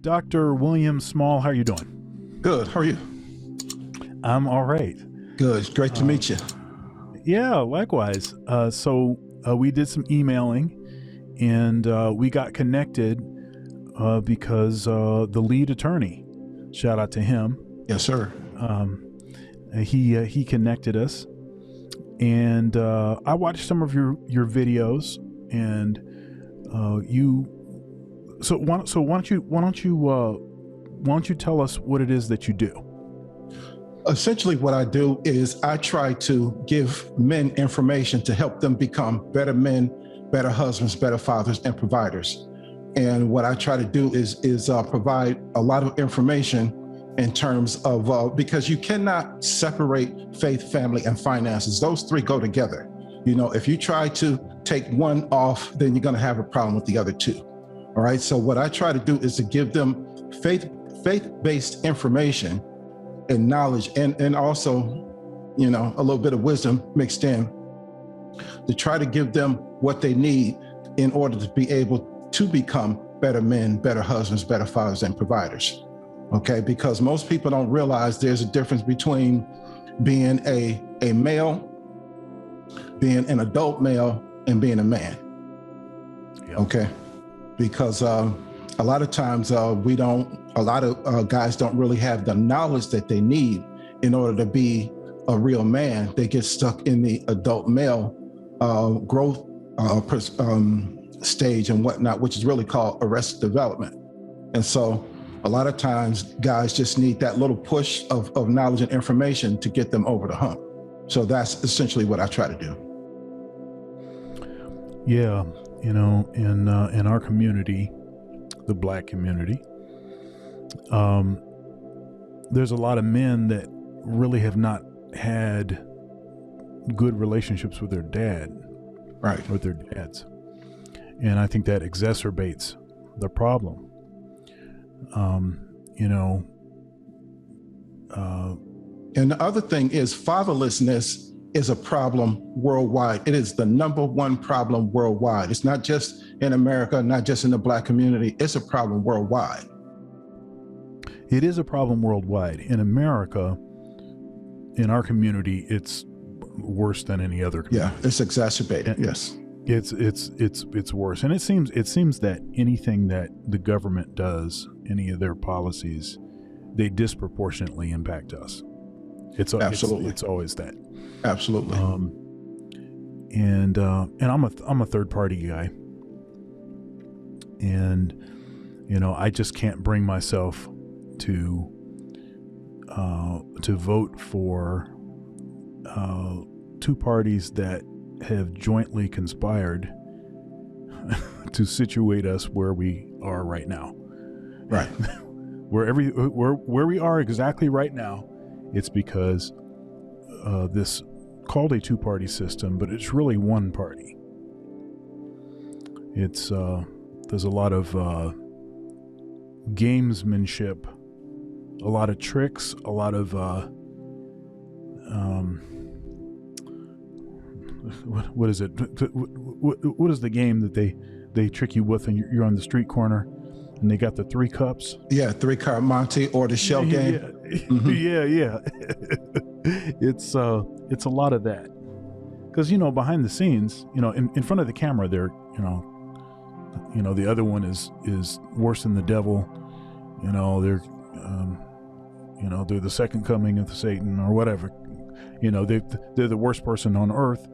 Dr. William Small. How are you doing? Good. How are you? I'm all right. Good. Great to meet you. Yeah, likewise. So we did some emailing, and we got connected because the lead attorney, shout out to him. Yes, sir. He connected us, and I watched some of your videos, and why don't you tell us what it is that you do? Essentially, what I do is I try to give men information to help them become better men, better husbands, better fathers, and providers. And what I try to do is provide a lot of information in terms of, because you cannot separate faith, family, and finances. Those three go together. You know, if you try to take one off, then you're going to have a problem with the other two. All right. So what I try to do is to give them faith-based information and knowledge, and also, you know, a little bit of wisdom mixed in, to try to give them what they need in order to be able to become better men, better husbands, better fathers, and providers. Okay, because most people don't realize there's a difference between being a male, being an adult male, and being a man. Yep. Okay, because a lot of times a lot of guys don't really have the knowledge that they need in order to be a real man. They get stuck in the adult male growth stage and whatnot, which is really called arrested development. And so a lot of times guys just need that little push of knowledge and information to get them over the hump. So that's essentially what I try to do. Yeah, you know, in our community, the Black community, there's a lot of men that really have not had good relationships with their dad, right? With their dads, and I think that exacerbates the problem. And the other thing is, fatherlessness is a problem worldwide. It is the #1 problem worldwide. It's not just in America, not just in the Black community. It's a problem worldwide. It is a problem worldwide. In America, in our community, it's worse than any other community. Yeah, it's exacerbated. And yes, it's worse. And it seems that anything that the government does, any of their policies, they disproportionately impact us. Absolutely. It's always that. Absolutely. And I'm a third party guy, and you know, I just can't bring myself to vote for two parties that have jointly conspired to situate us where we are right now. Right. where we are exactly right now, it's because this called a two-party system, but it's really one party. It's there's a lot of gamesmanship, a lot of tricks, a lot of what is it? What is the game that they trick you with, and you're on the street corner, and they got the 3 cups? Yeah, 3-card Monte or the shell game. Yeah, mm-hmm. yeah. It's a lot of that, because you know, behind the scenes, you know, in front of the camera, they're you know, the other one is worse than the devil. You know, they're they're the second coming of Satan or whatever. You know, they're the worst person on earth,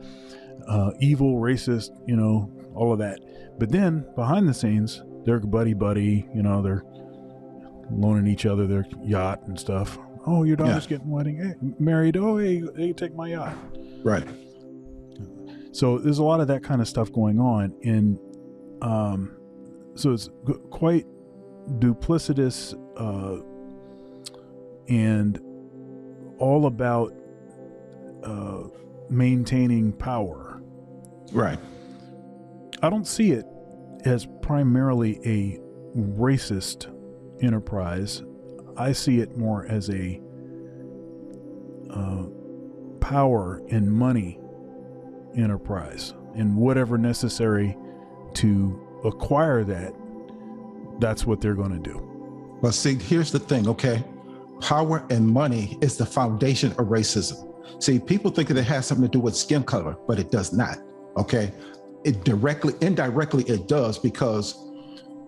evil, racist, you know, all of that. But then behind the scenes, they're buddy, you know, they're loaning each other their yacht and stuff. Oh, your daughter's getting married. Oh, hey, take my yacht. Right. So there's a lot of that kind of stuff going on. And so it's quite duplicitous and all about maintaining power. Right. I don't see it as primarily a racist enterprise. I see it more as a power and money enterprise, and whatever necessary to acquire that, that's what they're going to do. But see, here's the thing, okay? Power and money is the foundation of racism. See, people think that it has something to do with skin color, but it does not, okay? Indirectly, it does, because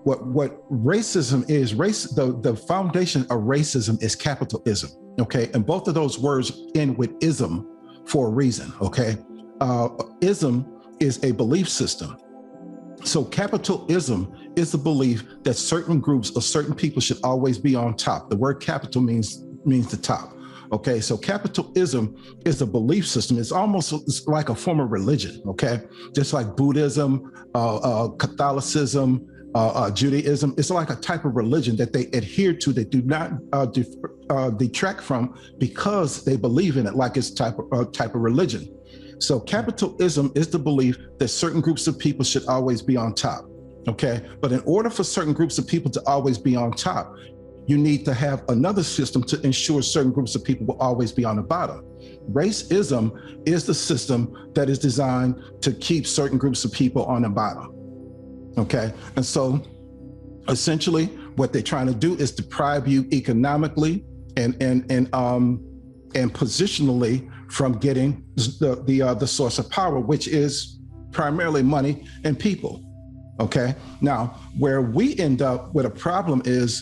what racism is, the foundation of racism is capitalism, okay? And both of those words end with ism for a reason, okay? Ism is a belief system. So capitalism is the belief that certain groups or certain people should always be on top. The word capital means the top. Okay, so capitalism is a belief system. It's almost like a form of religion, okay? Just like Buddhism, Catholicism, Judaism. It's like a type of religion that they adhere to, they do not detract from, because they believe in it like it's type of religion. So capitalism is the belief that certain groups of people should always be on top, okay? But in order for certain groups of people to always be on top, you need to have another system to ensure certain groups of people will always be on the bottom. Racism is the system that is designed to keep certain groups of people on the bottom, okay? And so essentially what they're trying to do is deprive you economically and positionally from getting the source of power, which is primarily money and people, okay? Now, where we end up with a problem is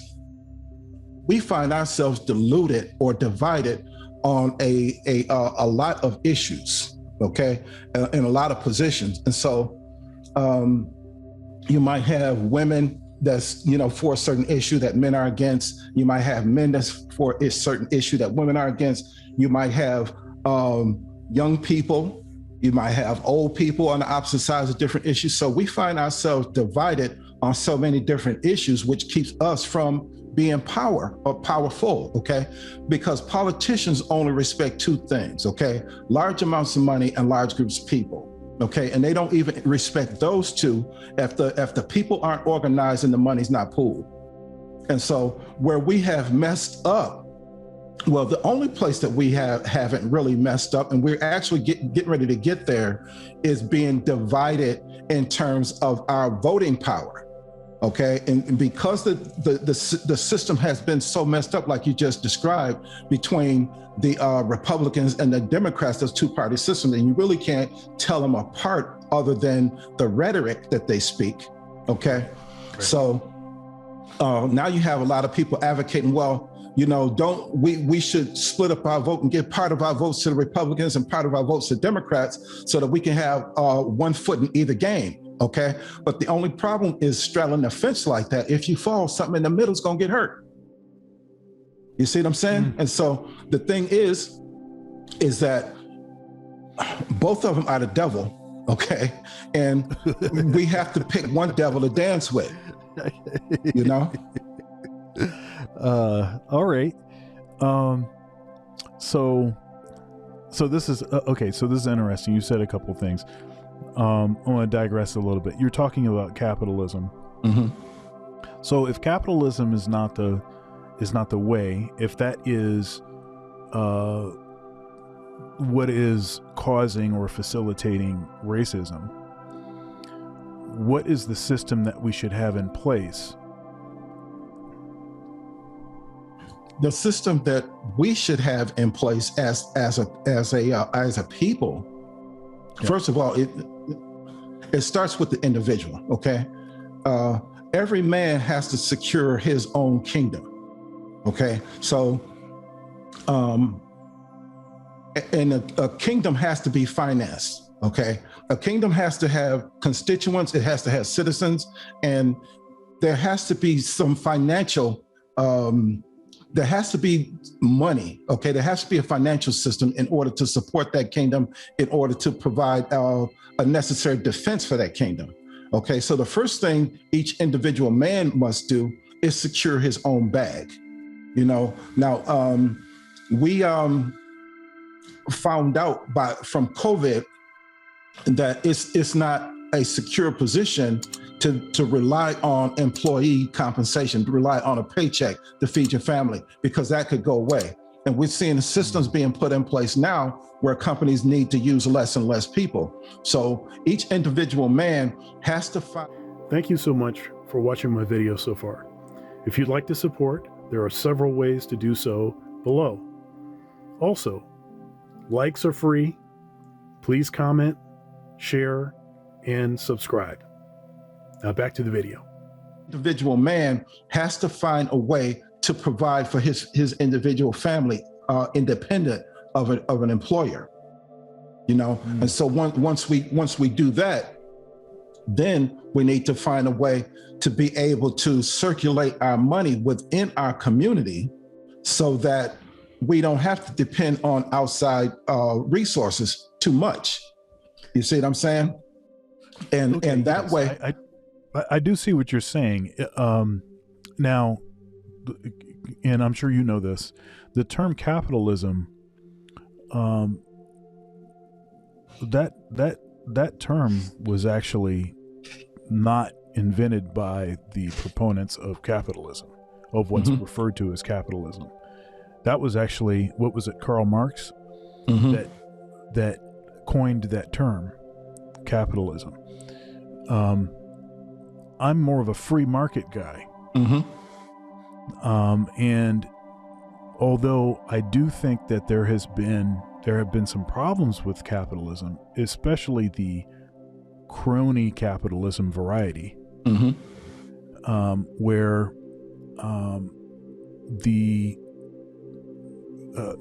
we find ourselves deluded or divided on a lot of issues, okay, in a lot of positions. And so you might have women that's, for a certain issue that men are against. You might have men that's for a certain issue that women are against. You might have young people. You might have old people on the opposite sides of different issues. So we find ourselves divided on so many different issues, which keeps us from being powerful, okay? Because politicians only respect two things, okay? Large amounts of money and large groups of people, okay? And they don't even respect those two if the people aren't organized and the money's not pooled. And so where we have messed up, well, the only place that we haven't really messed up, and we're actually getting ready to get there, is being divided in terms of our voting power. Okay, and because the system has been so messed up, like you just described, between the Republicans and the Democrats, those two-party systems, and you really can't tell them apart other than the rhetoric that they speak. Okay, right. So now you have a lot of people advocating, well, we should split up our vote and give part of our votes to the Republicans and part of our votes to Democrats so that we can have one foot in either game. Okay, but the only problem is straddling the fence like that. If you fall, something in the middle is going to get hurt. You see what I'm saying? Mm-hmm. And so the thing is that both of them are the devil. Okay, and we have to pick one devil to dance with. All right. So this is okay. So this is interesting. You said a couple of things. I want to digress a little bit. You're talking about capitalism. Mm-hmm. So if capitalism is not the way, if that is what is causing or facilitating racism, what is the system that we should have in place? The system that we should have in place as a people. Yeah. First of all, it starts with the individual, okay? Every man has to secure his own kingdom, okay? So, and a kingdom has to be financed, okay? A kingdom has to have constituents, it has to have citizens, and there has to be some financial, there has to be money, okay? There has to be a financial system in order to support that kingdom, in order to provide a necessary defense for that kingdom, okay? So the first thing each individual man must do is secure his own bag, Now, we found out from COVID that it's not a secure position to rely on employee compensation, to rely on a paycheck to feed your family, because that could go away. And we're seeing the systems being put in place now where companies need to use less and less people. So each individual man has to find. Thank you so much for watching my video so far. If you'd like to support, there are several ways to do so below. Also, likes are free. Please comment, share, and subscribe. Now back to the video. Individual man has to find a way to provide for his individual family, independent of an employer. And so once we do that, then we need to find a way to be able to circulate our money within our community so that we don't have to depend on outside resources too much. You see what I'm saying? And that way, I do see what you're saying. Now, and I'm sure you know this, the term capitalism, that term was actually not invented by the proponents of capitalism, of what's referred to as capitalism. That was actually, what was it, Karl Marx, that coined that term, capitalism. I'm more of a free market guy. And although I do think that there have been some problems with capitalism, especially the crony capitalism variety, where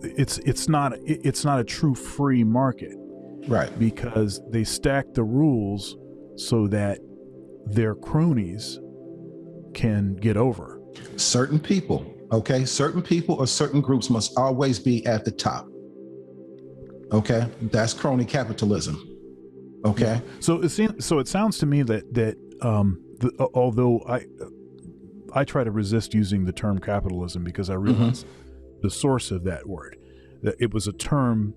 it's not a true free market, right? Because they stack the rules so that their cronies can get over. Certain people or certain groups must always be at the top. Okay, that's crony capitalism. Okay, so it sounds to me that although I try to resist using the term capitalism because I realize the source of that word, that it was a term,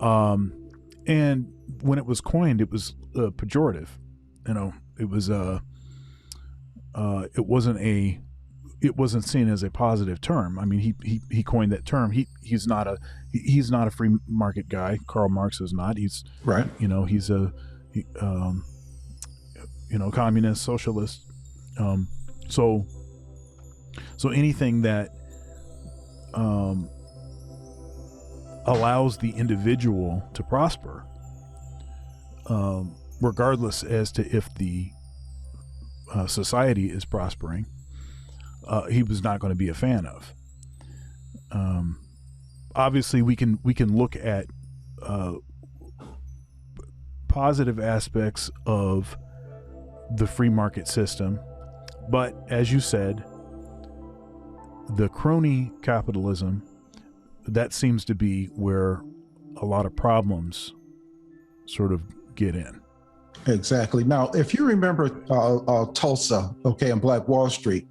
and when it was coined, it was pejorative. It was it wasn't seen as a positive term. I mean, he coined that term. He's not a free market guy. Karl Marx is not. He's right. He's a communist, socialist. So anything that allows the individual to prosper, regardless as to if the society is prospering, he was not going to be a fan of. Obviously, we can look at positive aspects of the free market system, but as you said, the crony capitalism, that seems to be where a lot of problems sort of get in. Exactly. Now, if you remember Tulsa, and Black Wall Street,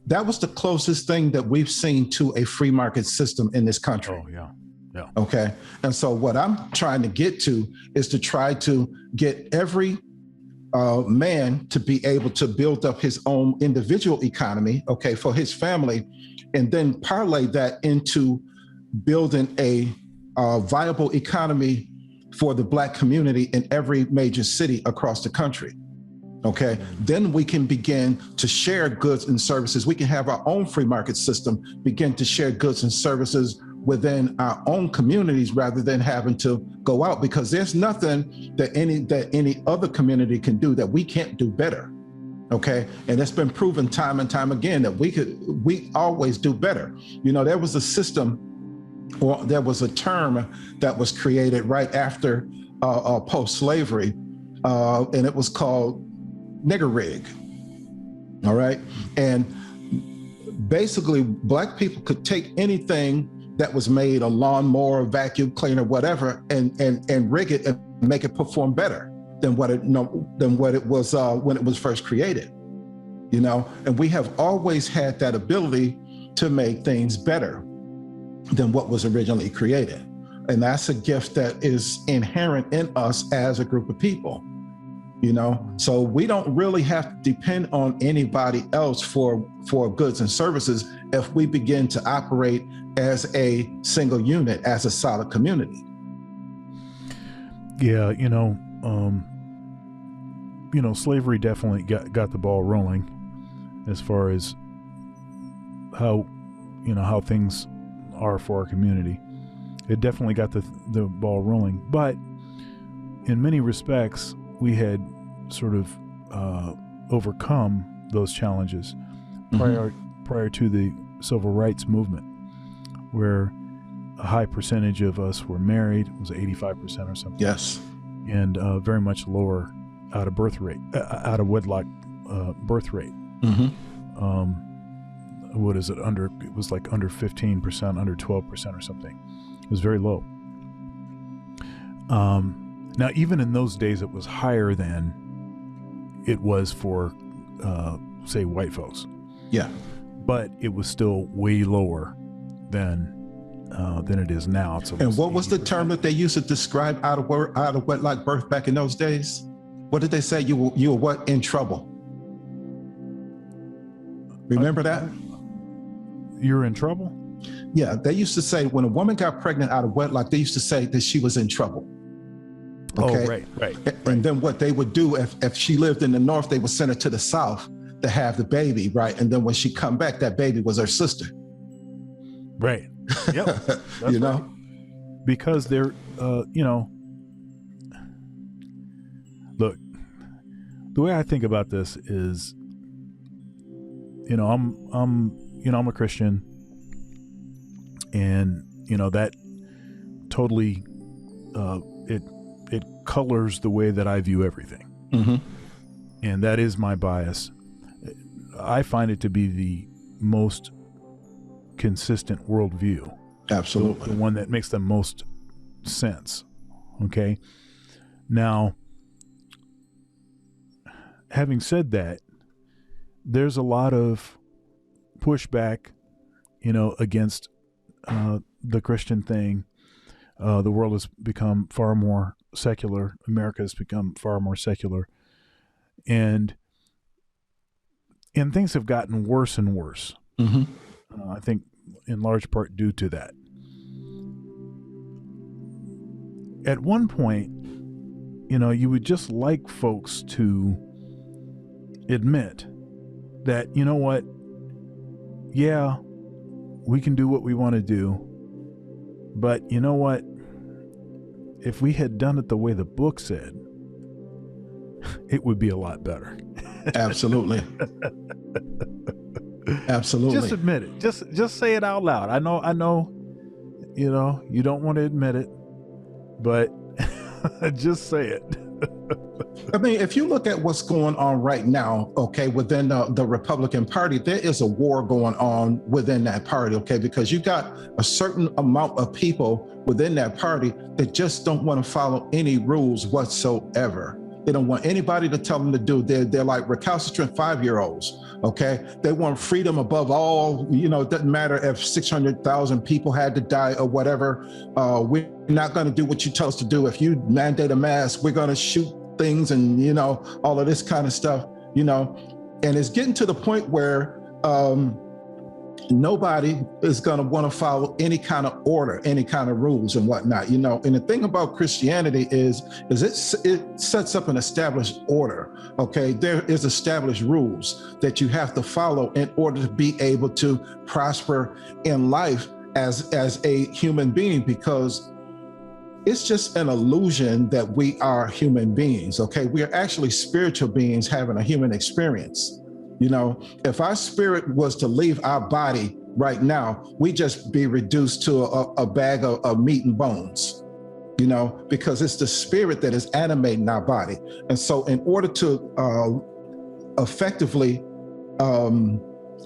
that was the closest thing that we've seen to a free market system in this country. Oh, yeah. Yeah. Okay. And so what I'm trying to get to is to try to get every man to be able to build up his own individual economy, for his family, and then parlay that into building a viable economy for the Black community in every major city across the country. Okay, then we can begin to share goods and services. We can have our own free market system, begin to share goods and services within our own communities rather than having to go out, because there's nothing that any other community can do that we can't do better. Okay, and it's been proven time and time again that we always do better. There was a system, or there was a term that was created right after post-slavery, and it was called nigger rig. All right. And basically Black people could take anything that was made, a lawnmower, vacuum cleaner, whatever, and rig it and make it perform better than what it was when it was first created. And we have always had that ability to make things better than what was originally created. And that's a gift that is inherent in us as a group of people. So we don't really have to depend on anybody else for goods and services if we begin to operate as a single unit, as a solid community. Yeah, slavery definitely got the ball rolling as far as how things are for our community. It definitely got the ball rolling, but in many respects, we had sort of overcome those challenges prior to the civil rights movement, where a high percentage of us were married. It was 85% or something. Yes. And very much lower out of wedlock birth rate. What is it? It was like under 15%, under 12% or something. It was very low. Now, even in those days, it was higher than it was for, say, white folks. Yeah. But it was still way lower than it is now. And what was the term that they used to describe out of wedlock birth back in those days? What did they say? You were what? In trouble. Remember that? You're in trouble? Yeah, they used to say when a woman got pregnant out of wedlock, they used to say that she was in trouble. Okay? Oh, right. And then what they would do, if she lived in the North, they would send her to the South to have the baby, right? And then when she come back, that baby was her sister. Right. Yep. You know? Right. Because they're, look, the way I think about this is, I'm a Christian, and that totally it colors the way that I view everything, and that is my bias. I find it to be the most consistent worldview. Absolutely, the one that makes the most sense. Okay, now, having said that, there's a lot of pushback, against the Christian thing. The world has become far more secular. America has become far more secular, and things have gotten worse and worse. I think in large part due to that. At one point, you would just like folks to admit that, you know what, yeah, we can do what we want to do, but you know what, if we had done it the way the book said, it would be a lot better. Absolutely. Absolutely. Just admit it. Just say it out loud. I know, you don't want to admit it, but just say it. I mean, if you look at what's going on right now, okay, within the Republican Party, there is a war going on within that party, okay, because you got a certain amount of people within that party that just don't want to follow any rules whatsoever. They don't want anybody to tell them to do. They're like recalcitrant 5-year-olds, okay? They want freedom above all. It doesn't matter if 600,000 people had to die or whatever. We're not going to do what you tell us to do. If you mandate a mask, we're going to shoot things and, all of this kind of stuff, and it's getting to the point where nobody is going to want to follow any kind of order, any kind of rules and whatnot, and the thing about Christianity is it sets up an established order. Okay, there is established rules that you have to follow in order to be able to prosper in life as a human being, because it's just an illusion that we are human beings. Okay, we are actually spiritual beings having a human experience. If our spirit was to leave our body right now, we just be reduced to a bag of meat and bones, because it's the spirit that is animating our body. And so in order to effectively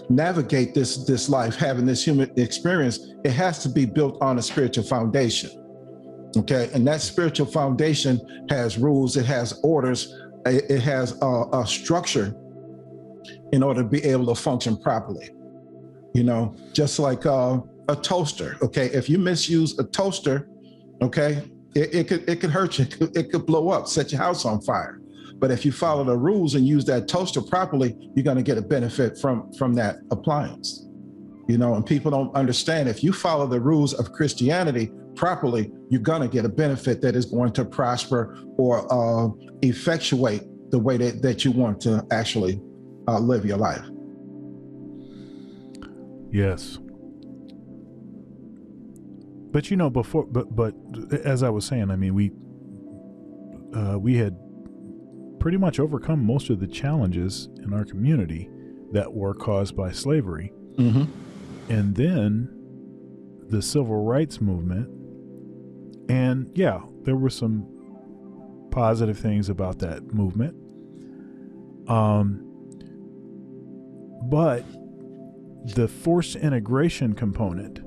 navigate this life, having this human experience, it has to be built on a spiritual foundation. Okay, and that spiritual foundation has rules, it has orders, it has a structure in order to be able to function properly. Just like a toaster. Okay, if you misuse a toaster, okay, it could hurt you. It could blow up, set your house on fire. But if you follow the rules and use that toaster properly, you're going to get a benefit from that appliance. And people don't understand, if you follow the rules of Christianity properly, you're going to get a benefit that is going to prosper or effectuate the way that you want to actually live your life. Yes. But before, but as I was saying, I mean, we had pretty much overcome most of the challenges in our community that were caused by slavery. Mm-hmm. And then the civil rights movement. And yeah, there were some positive things about that movement. But the forced integration component,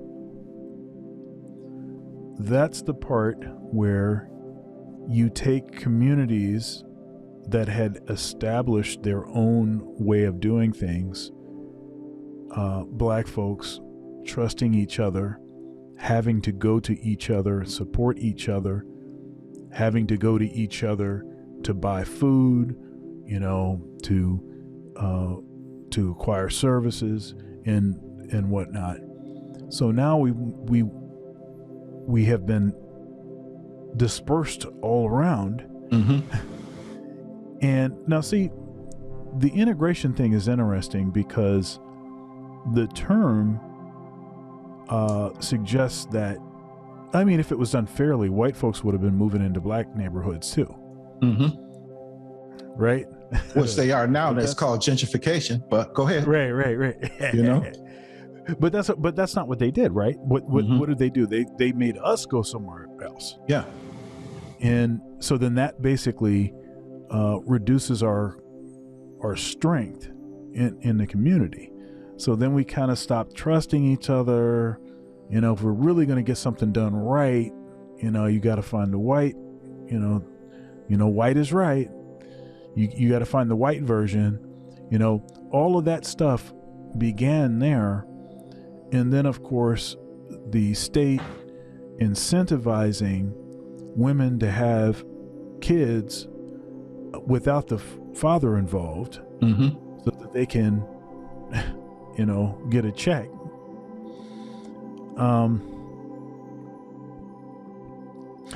that's the part where you take communities that had established their own way of doing things, black folks trusting each other, having to go to each other, support each other, having to go to each other to buy food, to acquire services and whatnot. So now we have been dispersed all around. Mm-hmm. And now see, the integration thing is interesting because the term suggests that, I mean, if it was done fairly, white folks would have been moving into black neighborhoods too. Mm-hmm. Right? Which they are now. That's called gentrification, but go ahead. Right. But that's not what they did, right? What did they do? They made us go somewhere else. Yeah. And so then that basically reduces our strength in the community. So then we kind of stop trusting each other. If we're really going to get something done right, you got to find the white. White is right. You got to find the white version. All of that stuff began there. And then, of course, the state incentivizing women to have kids without the father involved, so that they can, get a check.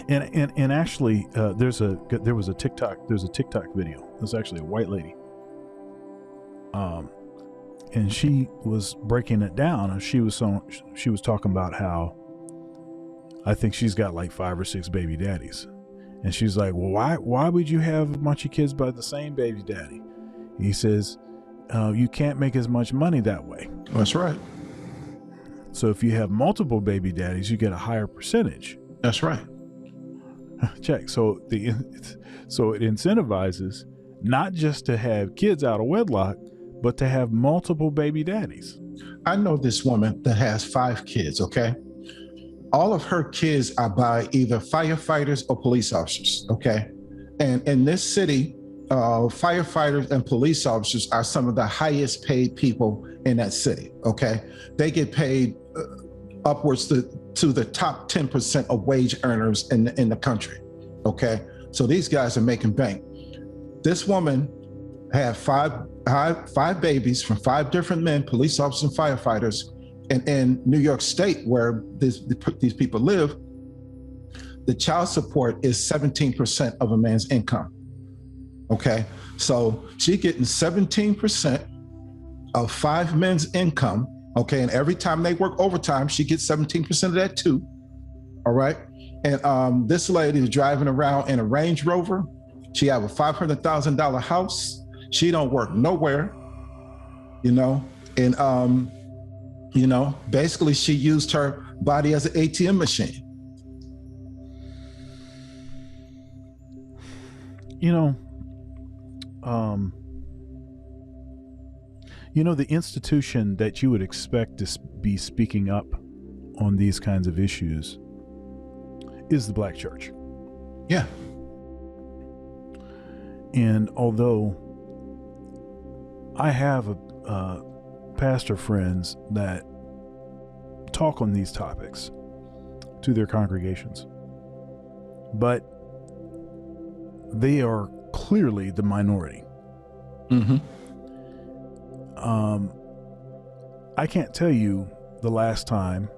And actually, there was a TikTok video. There's actually a white lady. And she was breaking it down, and she was talking about how I think she's got like 5 or 6 baby daddies. And she's like, well, why would you have a bunch of kids by the same baby daddy? He says, you can't make as much money that way. That's right. So if you have multiple baby daddies, you get a higher percentage. That's right. Check. So it incentivizes not just to have kids out of wedlock, but to have multiple baby daddies. I know this woman that has 5 kids, okay? All of her kids are by either firefighters or police officers, okay? And in this city, firefighters and police officers are some of the highest paid people in that city, okay? They get paid upwards to the top 10% of wage earners in the country, okay? So these guys are making bank. This woman had five babies from 5 different men, police officers and firefighters. And in New York State, where these people live, the child support is 17% of a man's income. Okay, so she's getting 17% of 5 men's income. Okay, and every time they work overtime, she gets 17% of that too. All right, and this lady is driving around in a Range Rover. She have a $500,000 house. She don't work nowhere, and basically she used her body as an ATM machine. The institution that you would expect to be speaking up on these kinds of issues is the Black church. Yeah. And although I have pastor friends that talk on these topics to their congregations, but they are clearly the minority. I can't tell you the last time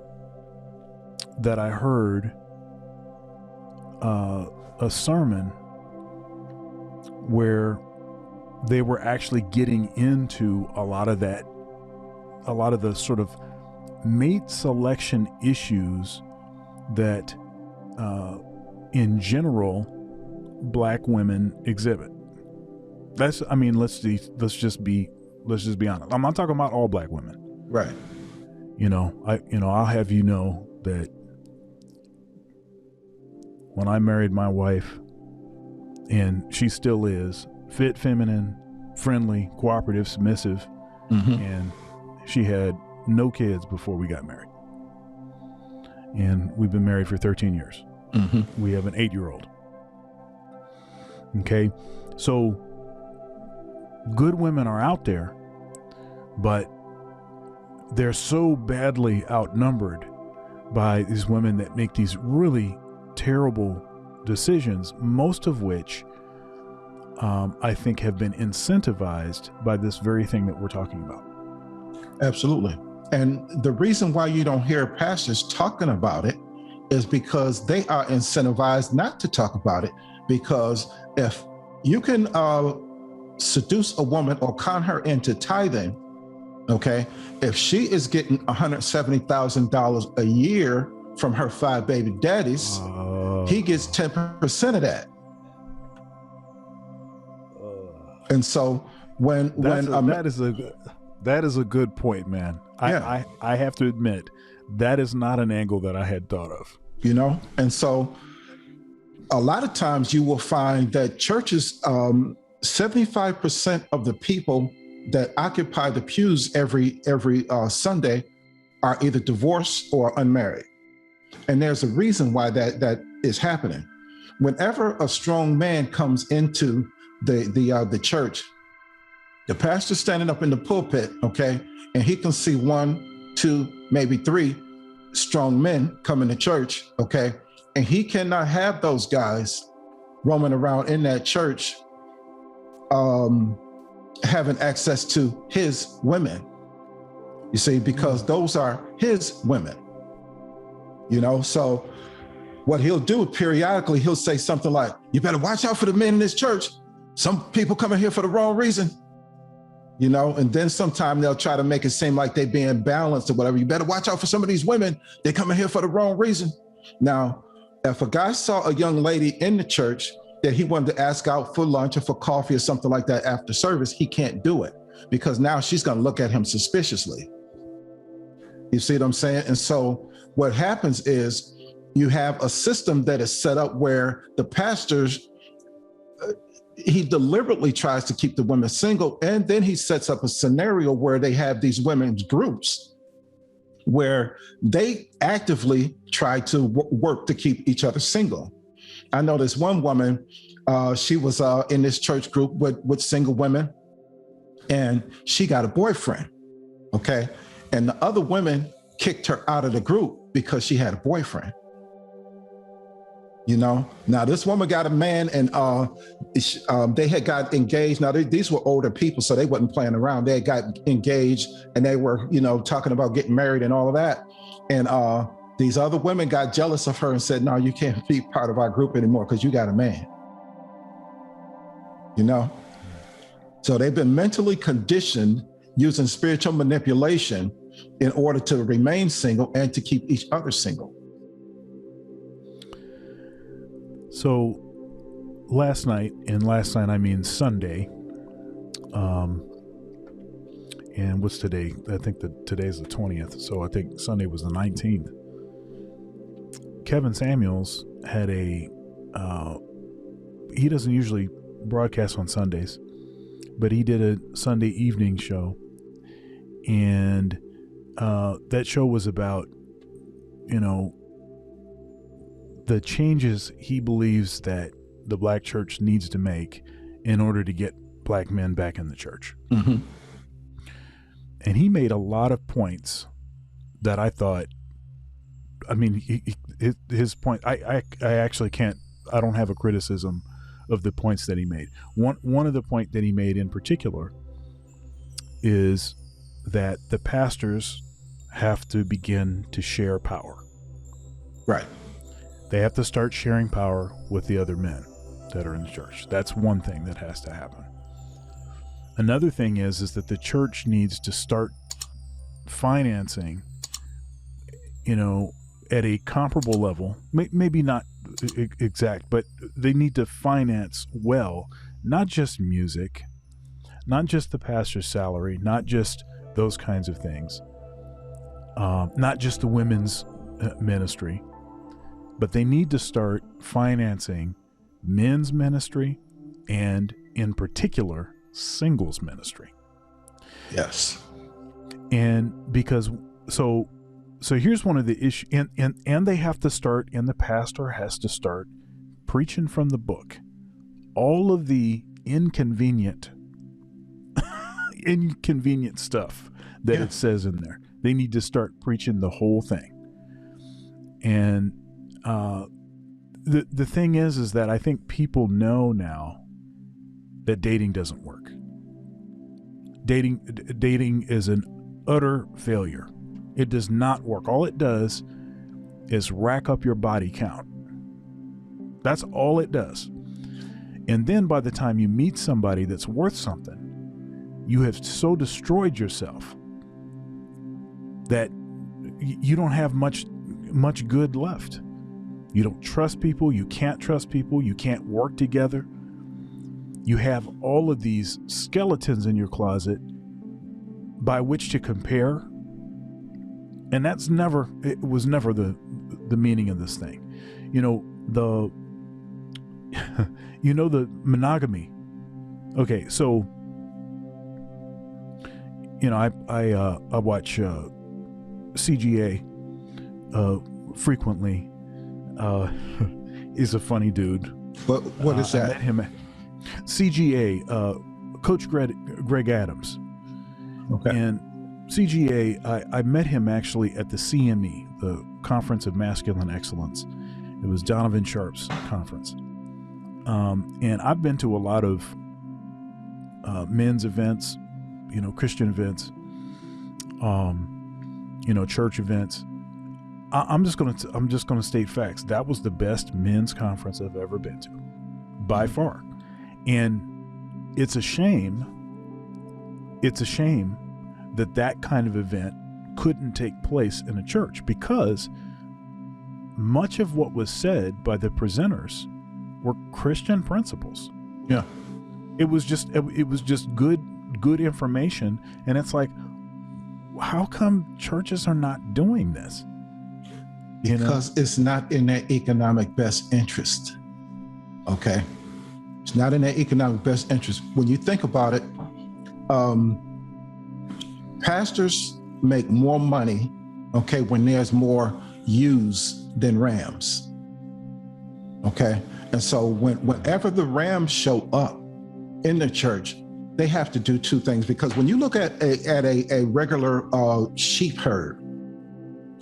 that I heard a sermon where they were actually getting into a lot of the sort of mate selection issues that, in general, black women exhibit. Let's just be honest. I'm not talking about all black women. Right. I'll have you know that when I married my wife, and she still is fit, feminine, friendly, cooperative, submissive, and she had no kids before we got married. And we've been married for 13 years. We have an 8-year-old. Okay. So good women are out there, but they're so badly outnumbered by these women that make these really terrible decisions, most of which I think have been incentivized by this very thing that we're talking about. Absolutely. And the reason why you don't hear pastors talking about it is because they are incentivized not to talk about it. Because if you can seduce a woman or con her into tithing, okay, if she is getting $170,000 a year from her 5 baby daddies, he gets 10% of that. And so that is a good point, man. Yeah. I have to admit, that is not an angle that I had thought of. And so a lot of times you will find that churches, 75% of the people that occupy the pews every Sunday are either divorced or unmarried. And there's a reason why that is happening. Whenever a strong man comes into the church, the pastor's standing up in the pulpit, okay, and he can see 1, 2, maybe 3 strong men come into church, okay, and he cannot have those guys roaming around in that church having access to his women, you see, because those are his women, so what he'll do periodically, he'll say something like, you better watch out for the men in this church. Some people come in here for the wrong reason, and then sometime they'll try to make it seem like they're being balanced or whatever. You better watch out for some of these women. They come in here for the wrong reason. Now, if a guy saw a young lady in the church that he wanted to ask out for lunch or for coffee or something like that after service, he can't do it because now she's going to look at him suspiciously. You see what I'm saying? And so what happens is you have a system that is set up where the pastors, he deliberately tries to keep the women single, and then he sets up a scenario where they have these women's groups where they actively try to work to keep each other single. I know this one woman, she was in this church group with single women, and she got a boyfriend, okay? And the other women kicked her out of the group because she had a boyfriend. Now this woman got a man, and they had got engaged. Now these were older people, so they wasn't playing around. They had got engaged, and they were, talking about getting married and all of that. And these other women got jealous of her and said, "No, you can't be part of our group anymore because you got a man." So they've been mentally conditioned using spiritual manipulation in order to remain single and to keep each other single. So last night I mean Sunday, and what's today? I think that today's the 20th. So I think Sunday was the 19th. Kevin Samuels had he doesn't usually broadcast on Sundays, but he did a Sunday evening show. And that show was about, the changes he believes that the black church needs to make in order to get black men back in the church. Mm-hmm. And he made a lot of points that I thought, his point, I actually can't, I don't have a criticism of the points that he made. One of the point that he made in particular is that the pastors have to begin to share power. Right. They have to start sharing power with the other men that are in the church. That's one thing that has to happen. Another thing is that the church needs to start financing you know, at a comparable level, maybe not exact, but they need to finance well, not just music, not just the pastor's salary, not just those kinds of things, not just the women's ministry, but they need to start financing men's ministry and, in particular, singles ministry. Yes. And because so here's one of the issues, and they have to start, and the pastor has to start preaching from the book all of the inconvenient stuff that it says in there. They need to start preaching the whole thing. And the thing is that I think people know now that dating doesn't work. Dating is an utter failure. It does not work. All it does is rack up your body count. That's all it does. And then by the time you meet somebody that's worth something, you have so destroyed yourself that you don't have much good left. You don't trust people. You can't trust people. You can't work together. You have all of these skeletons in your closet by which to compare. And it was never the meaning of this thing. You know, the monogamy. Okay, so, you know, I watch CGA frequently. He's a funny dude. What is that? I met him at CGA, Coach Greg Adams. Okay. And CGA, I met him actually at the CME, the Conference of Masculine Excellence. It was Donovan Sharp's conference. And I've been to a lot of men's events, you know, Christian events, you know, church events. I'm just gonna state facts. That was the best men's conference I've ever been to, by far. And it's a shame. It's a shame that kind of event couldn't take place in a church, because much of what was said by the presenters were Christian principles. Yeah. It was just good information. And it's like, how come churches are not doing this? Because it's not in their economic best interest. Okay. It's not in their economic best interest. When you think about it, pastors make more money, okay, when there's more ewes than rams. Okay. And so whenever the rams show up in the church, they have to do two things. Because when you look at a regular sheep herd,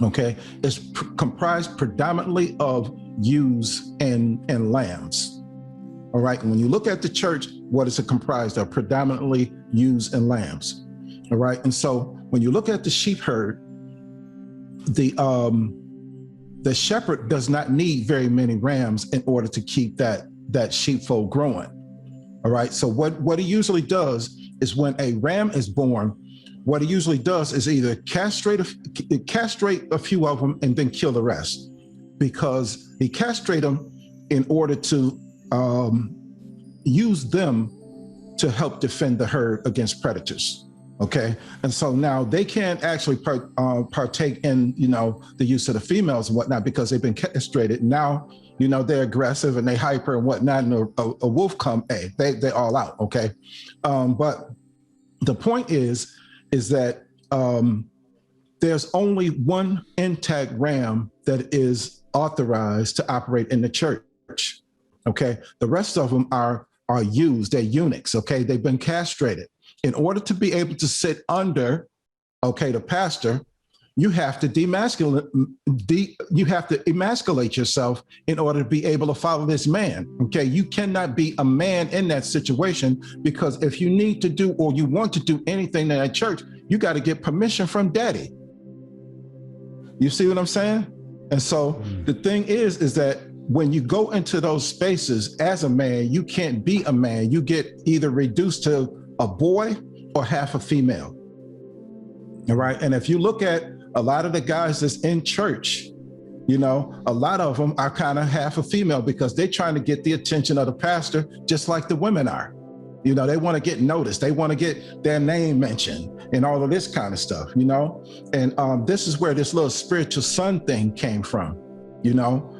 okay, it's comprised predominantly of ewes and lambs. All right. And when you look at the church, what is it comprised of? Predominantly ewes and lambs. All right. And so when you look at the sheep herd, the shepherd does not need very many rams in order to keep that sheepfold growing. All right. So what he usually does is, when a ram is born, what he usually does is either castrate a few of them and then kill the rest, because he castrate them in order to use them to help defend the herd against predators. Okay. And so now they can't actually partake in, you know, the use of the females and whatnot, because they've been castrated. Now, you know, they're aggressive and they hyper and whatnot, and a wolf come, hey, they all out. Okay. But the point is that there's only one intact ram that is authorized to operate in the church. Okay. The rest of them are used. They're eunuchs. Okay. They've been castrated. In order to be able to sit under, okay, the pastor, you have to emasculate yourself in order to be able to follow this man. Okay, you cannot be a man in that situation, because if you need to do, or you want to do anything in that church, you got to get permission from daddy. You see what I'm saying? And so the thing is that when you go into those spaces as a man, you can't be a man. You get either reduced to a boy or half a female. All right. And if you look at A lot of the guys that's in church, you know, a lot of them are kind of half a female because they're trying to get the attention of the pastor, just like the women are. You know, they want to get noticed. They want to get their name mentioned and all of this kind of stuff, you know. And this is where this little spiritual son thing came from, you know.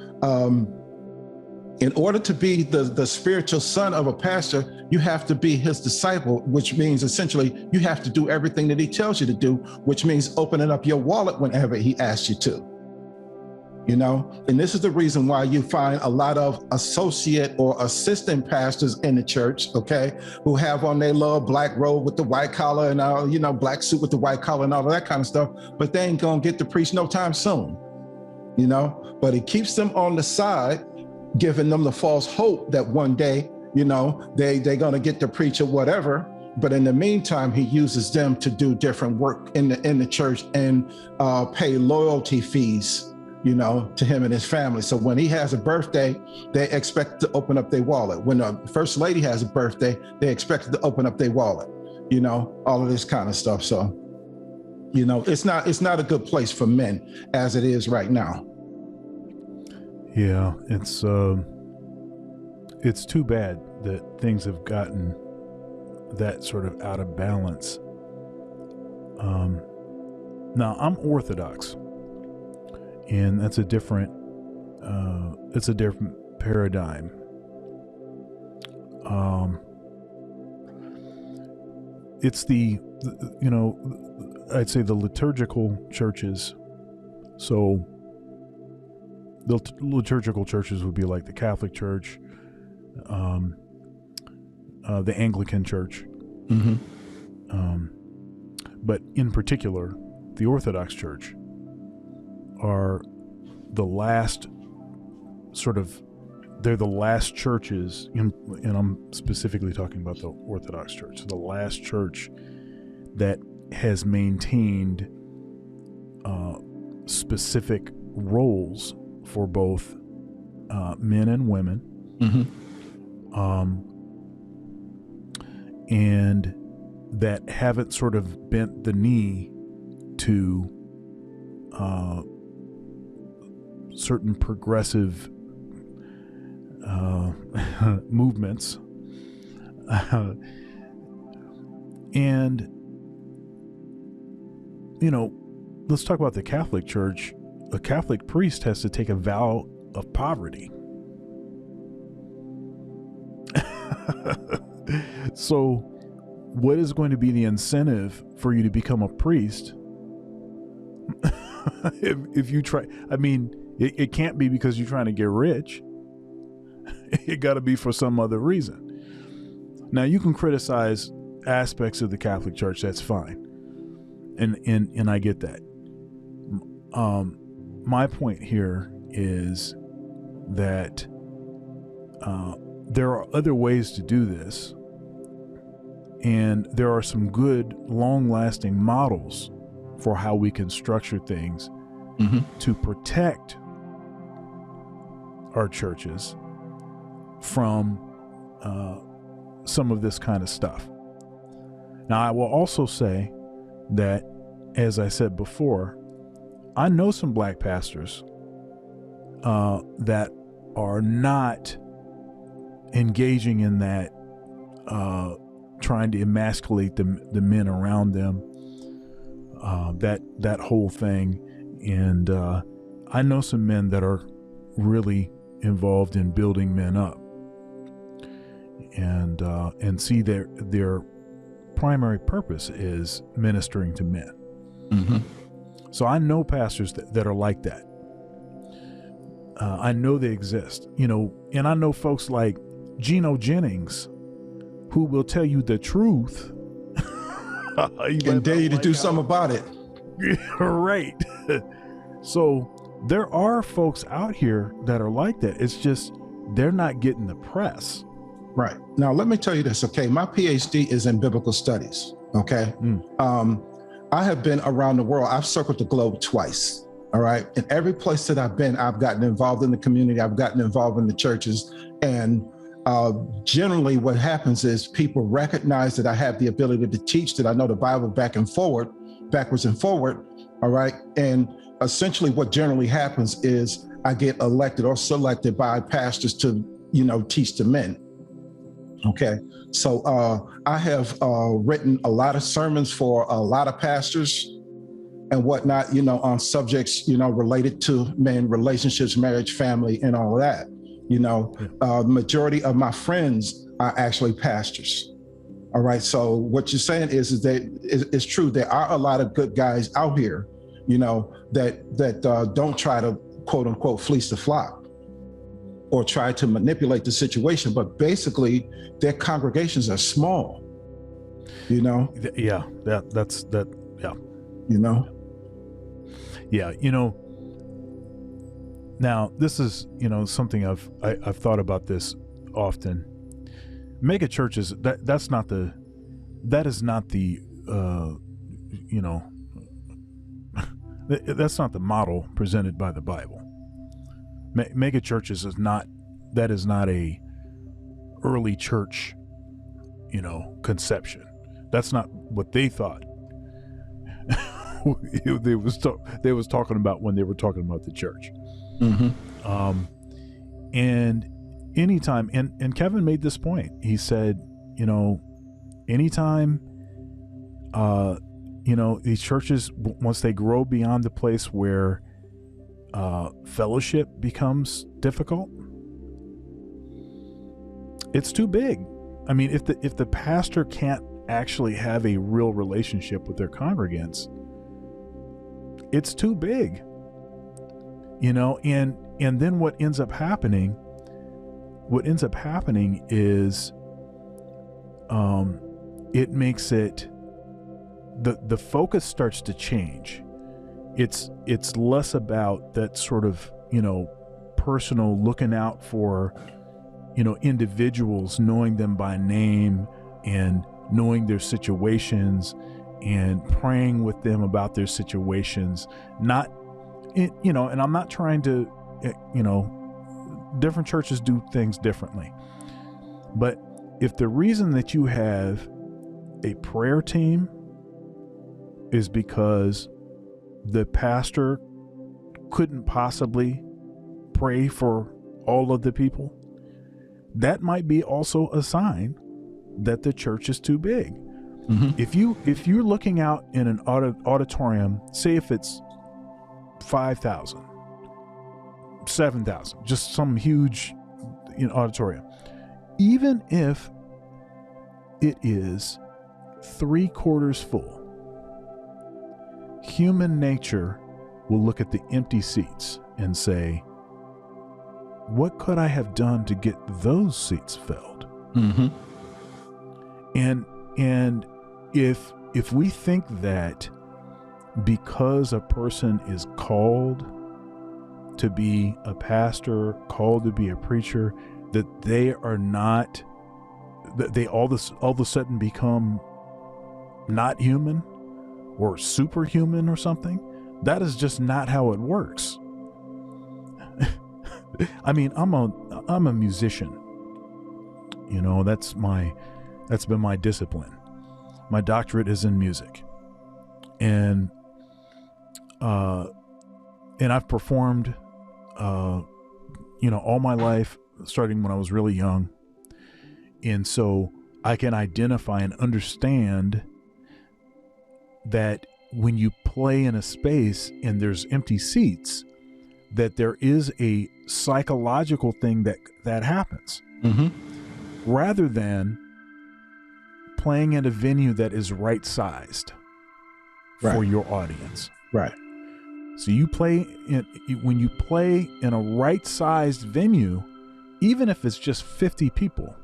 In order to be the spiritual son of a pastor, you have to be his disciple, which means essentially you have to do everything that he tells you to do, which means opening up your wallet whenever he asks you to. You know, and this is the reason why you find a lot of associate or assistant pastors in the church, okay, who have on their little black robe with the white collar and all, you know, black suit with the white collar and all of that kind of stuff, but they ain't gonna get to preach no time soon, you know. But it keeps them on the side, giving them the false hope that one day, you know, they're gonna get to preach or whatever. But in the meantime, he uses them to do different work in the church and pay loyalty fees, you know, to him and his family. So when he has a birthday, they expect to open up their wallet. When the first lady has a birthday, they expect to open up their wallet, you know, all of this kind of stuff. So, you know, it's not a good place for men as it is right now. Yeah, it's too bad that things have gotten that sort of out of balance. Now I'm Orthodox, and that's a different paradigm. It's you know, I'd say the liturgical churches. So the liturgical churches would be like the Catholic Church, the Anglican Church, but in particular, the Orthodox Church are the last they're the last churches, and I'm specifically talking about the Orthodox Church, the last church that has maintained specific roles for both men and women, and that haven't sort of bent the knee to certain progressive movements. And, you know, let's talk about the Catholic Church. A Catholic priest has to take a vow of poverty. So what is going to be the incentive for you to become a priest? if you try, I mean, it can't be because you're trying to get rich. It got to be for some other reason. Now, you can criticize aspects of the Catholic Church. That's fine. And I get that. My point here is that there are other ways to do this, and there are some good, long-lasting models for how we can structure things to protect our churches from some of this kind of stuff. Now, I will also say that, as I said before, I know some black pastors that are not engaging in that, trying to emasculate the men around them, that whole thing. And I know some men that are really involved in building men up, and see their primary purpose is ministering to men. So I know pastors that are like that. I know they exist, you know, and I know folks like Geno Jennings who will tell you the truth and dare you to do something about it. Right. So there are folks out here that are like that. It's just they're not getting the press. Right. Now, let me tell you this, okay? My PhD is in biblical studies, okay? I have been around the world. I've circled the globe twice, all right? In every place that I've been, I've gotten involved in the community. I've gotten involved in the churches. And generally what happens is people recognize that I have the ability to teach, that I know the Bible backwards and forward. All right. And essentially what generally happens is I get elected or selected by pastors to, teach the men. Okay. So I have written a lot of sermons for a lot of pastors and whatnot, on subjects, related to men, relationships, marriage, family, and all of that. The majority of my friends are actually pastors. All right. So what you're saying is that it's true. There are a lot of good guys out here, that don't try to, quote unquote, fleece the flock or try to manipulate the situation. But basically, their congregations are small. Yeah. That's. Yeah. Now this is, something I've thought about this often. Mega churches, that is not the that's not the model presented by the Bible. Mega churches is not a early church, conception. That's not what they thought. they was talking about when they were talking about the church. Mm-hmm. And anytime, and Kevin made this point, he said, anytime, these churches, once they grow beyond the place where fellowship becomes difficult, it's too big. I mean, if the pastor can't actually have a real relationship with their congregants, it's too big, and then what ends up happening is it makes it, the focus starts to change. It's less about that sort of, personal looking out for, individuals, knowing them by name and knowing their situations and praying with them about their situations. Not, and I'm not trying to, different churches do things differently. But if the reason that you have a prayer team is because the pastor couldn't possibly pray for all of the people, that might be also a sign that the church is too big. Mm-hmm. If you're looking out in an auditorium, say if it's 5,000, 7,000, just some huge auditorium, even if it is 3/4 full, human nature will look at the empty seats and say, what could I have done to get those seats filled? Mm-hmm. And if we think that because a person is called to be a pastor, called to be a preacher, that they are not, that they all of a sudden become not human or superhuman or something, that is just not how it works. I mean, I'm a musician. That's been my discipline. My doctorate is in music. And I've performed, all my life, starting when I was really young. And so I can identify and understand that when you play in a space and there's empty seats, that there is a psychological thing that happens. Mm-hmm. Rather than playing at a venue that is right-sized for your audience. Right. So when you play in a right-sized venue, even if it's just 50 people,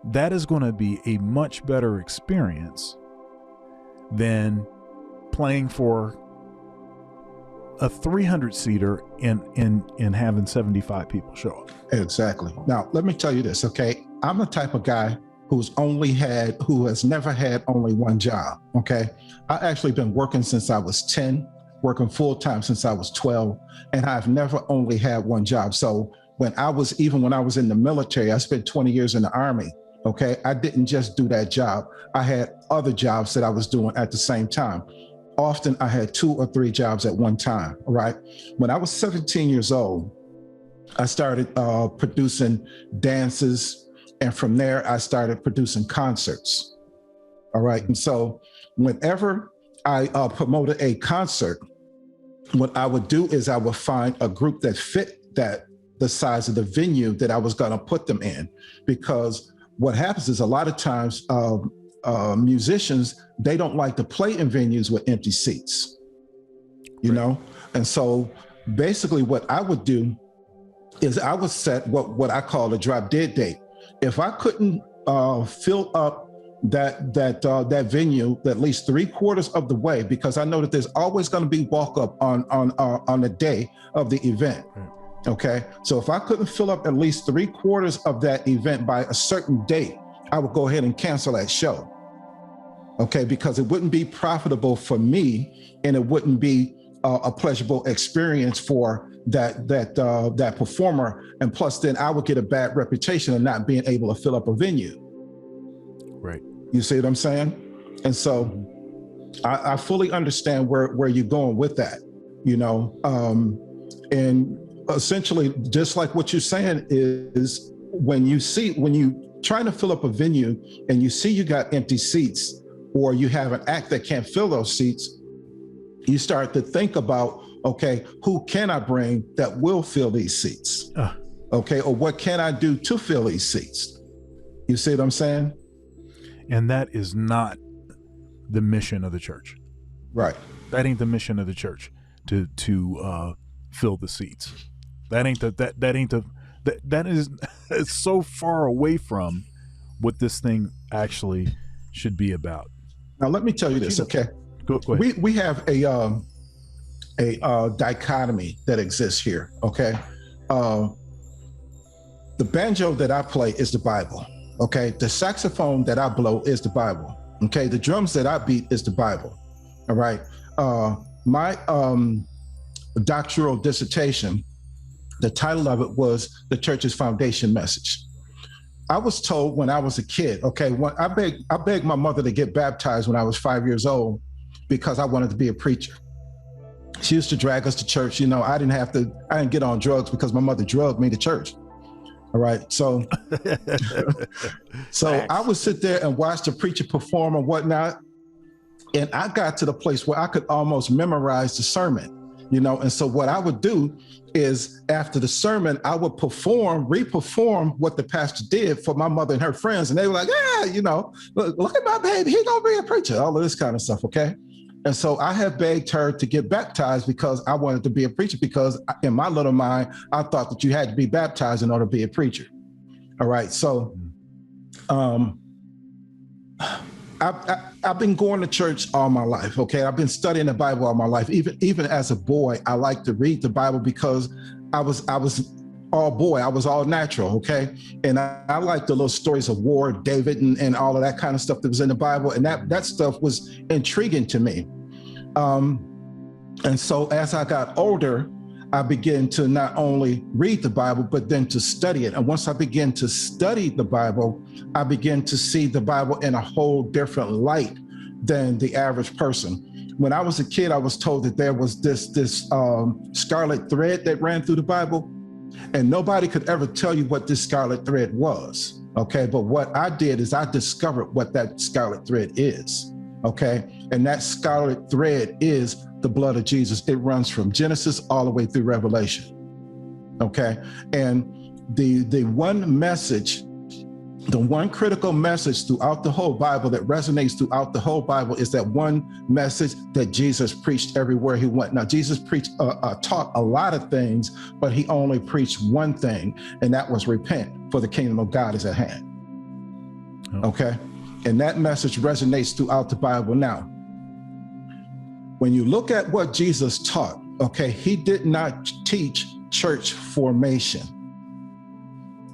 that is going to be a much better experience than playing for a 300-seater and having 75 people show up. Exactly. Now, let me tell you this, okay? I'm the type of guy who has never had only one job, okay? I've actually been working since I was 10, working full-time since I was 12, and I've never only had one job. So when I was in the military, I spent 20 years in the Army, okay? I didn't just do that job. I had other jobs that I was doing at the same time. often I had 2 or 3 jobs at one time, right? When I was 17 years old, I started producing dances. And from there, I started producing concerts. All right. And so whenever I promoted a concert, what I would do is I would find a group that fit the size of the venue that I was going to put them in. Because what happens is a lot of times musicians, they don't like to play in venues with empty seats, you know? And so basically what I would do is I would set what I call a drop dead date. If I couldn't fill up that venue at least 3/4 of the way, because I know that there's always going to be walk up on the day of the event. Okay, so if I couldn't fill up at least 3/4 of that event by a certain date, I would go ahead and cancel that show. Okay, because it wouldn't be profitable for me, and it wouldn't be a pleasurable experience for that performer, and plus then I would get a bad reputation of not being able to fill up a venue. Right. You see what I'm saying? And so I fully understand where you're going with that, you know, and essentially just like what you're saying is when you trying to fill up a venue and you see you got empty seats, or you have an act that can't fill those seats, you start to think about, okay, who can I bring that will fill these seats? Okay, or what can I do to fill these seats? You see what I'm saying? And that is not the mission of the church. Right. That ain't the mission of the church to fill the seats. That is so far away from what this thing actually should be about. Now let me tell you this, okay? Go ahead. We have a dichotomy that exists here, okay? The banjo that I play is the Bible, okay? The saxophone that I blow is the Bible, okay? The drums that I beat is the Bible, all right? My doctoral dissertation, the title of it was The Church's Foundation Message. I was told when I was a kid, okay, when I begged my mother to get baptized when I was 5 years old because I wanted to be a preacher. She used to drag us to church. You know, I didn't get on drugs because my mother drugged me to church. All right. So, I would sit there and watch the preacher perform and whatnot. And I got to the place where I could almost memorize the sermon, you know? And so what I would do is after the sermon, I would re-perform what the pastor did for my mother and her friends. And they were like, yeah, you know, look at my baby, he gonna be a preacher, all of this kind of stuff, okay? And so I have begged her to get baptized because I wanted to be a preacher, because in my little mind, I thought that you had to be baptized in order to be a preacher. All right, so I've been going to church all my life, okay? I've been studying the Bible all my life. Even as a boy, I like to read the Bible because I was all boy, I was all natural, okay? And I like the little stories of war, David, and all of that kind of stuff that was in the Bible, and that stuff was intriguing to me. And so as I got older, I began to not only read the Bible, but then to study it. And once I began to study the Bible, I began to see the Bible in a whole different light than the average person. When I was a kid, I was told that there was this scarlet thread that ran through the Bible, and nobody could ever tell you what this scarlet thread was, okay? But what I did is I discovered what that scarlet thread is, okay? And that scarlet thread is the blood of Jesus. It runs from Genesis all the way through Revelation, okay? And the one message, the one critical message throughout the whole Bible that resonates throughout the whole Bible is that one message that Jesus preached everywhere he went. Now, Jesus taught a lot of things, but he only preached one thing, and that was repent, for the kingdom of God is at hand, okay? And that message resonates throughout the Bible. Now, when you look at what Jesus taught, okay, he did not teach church formation.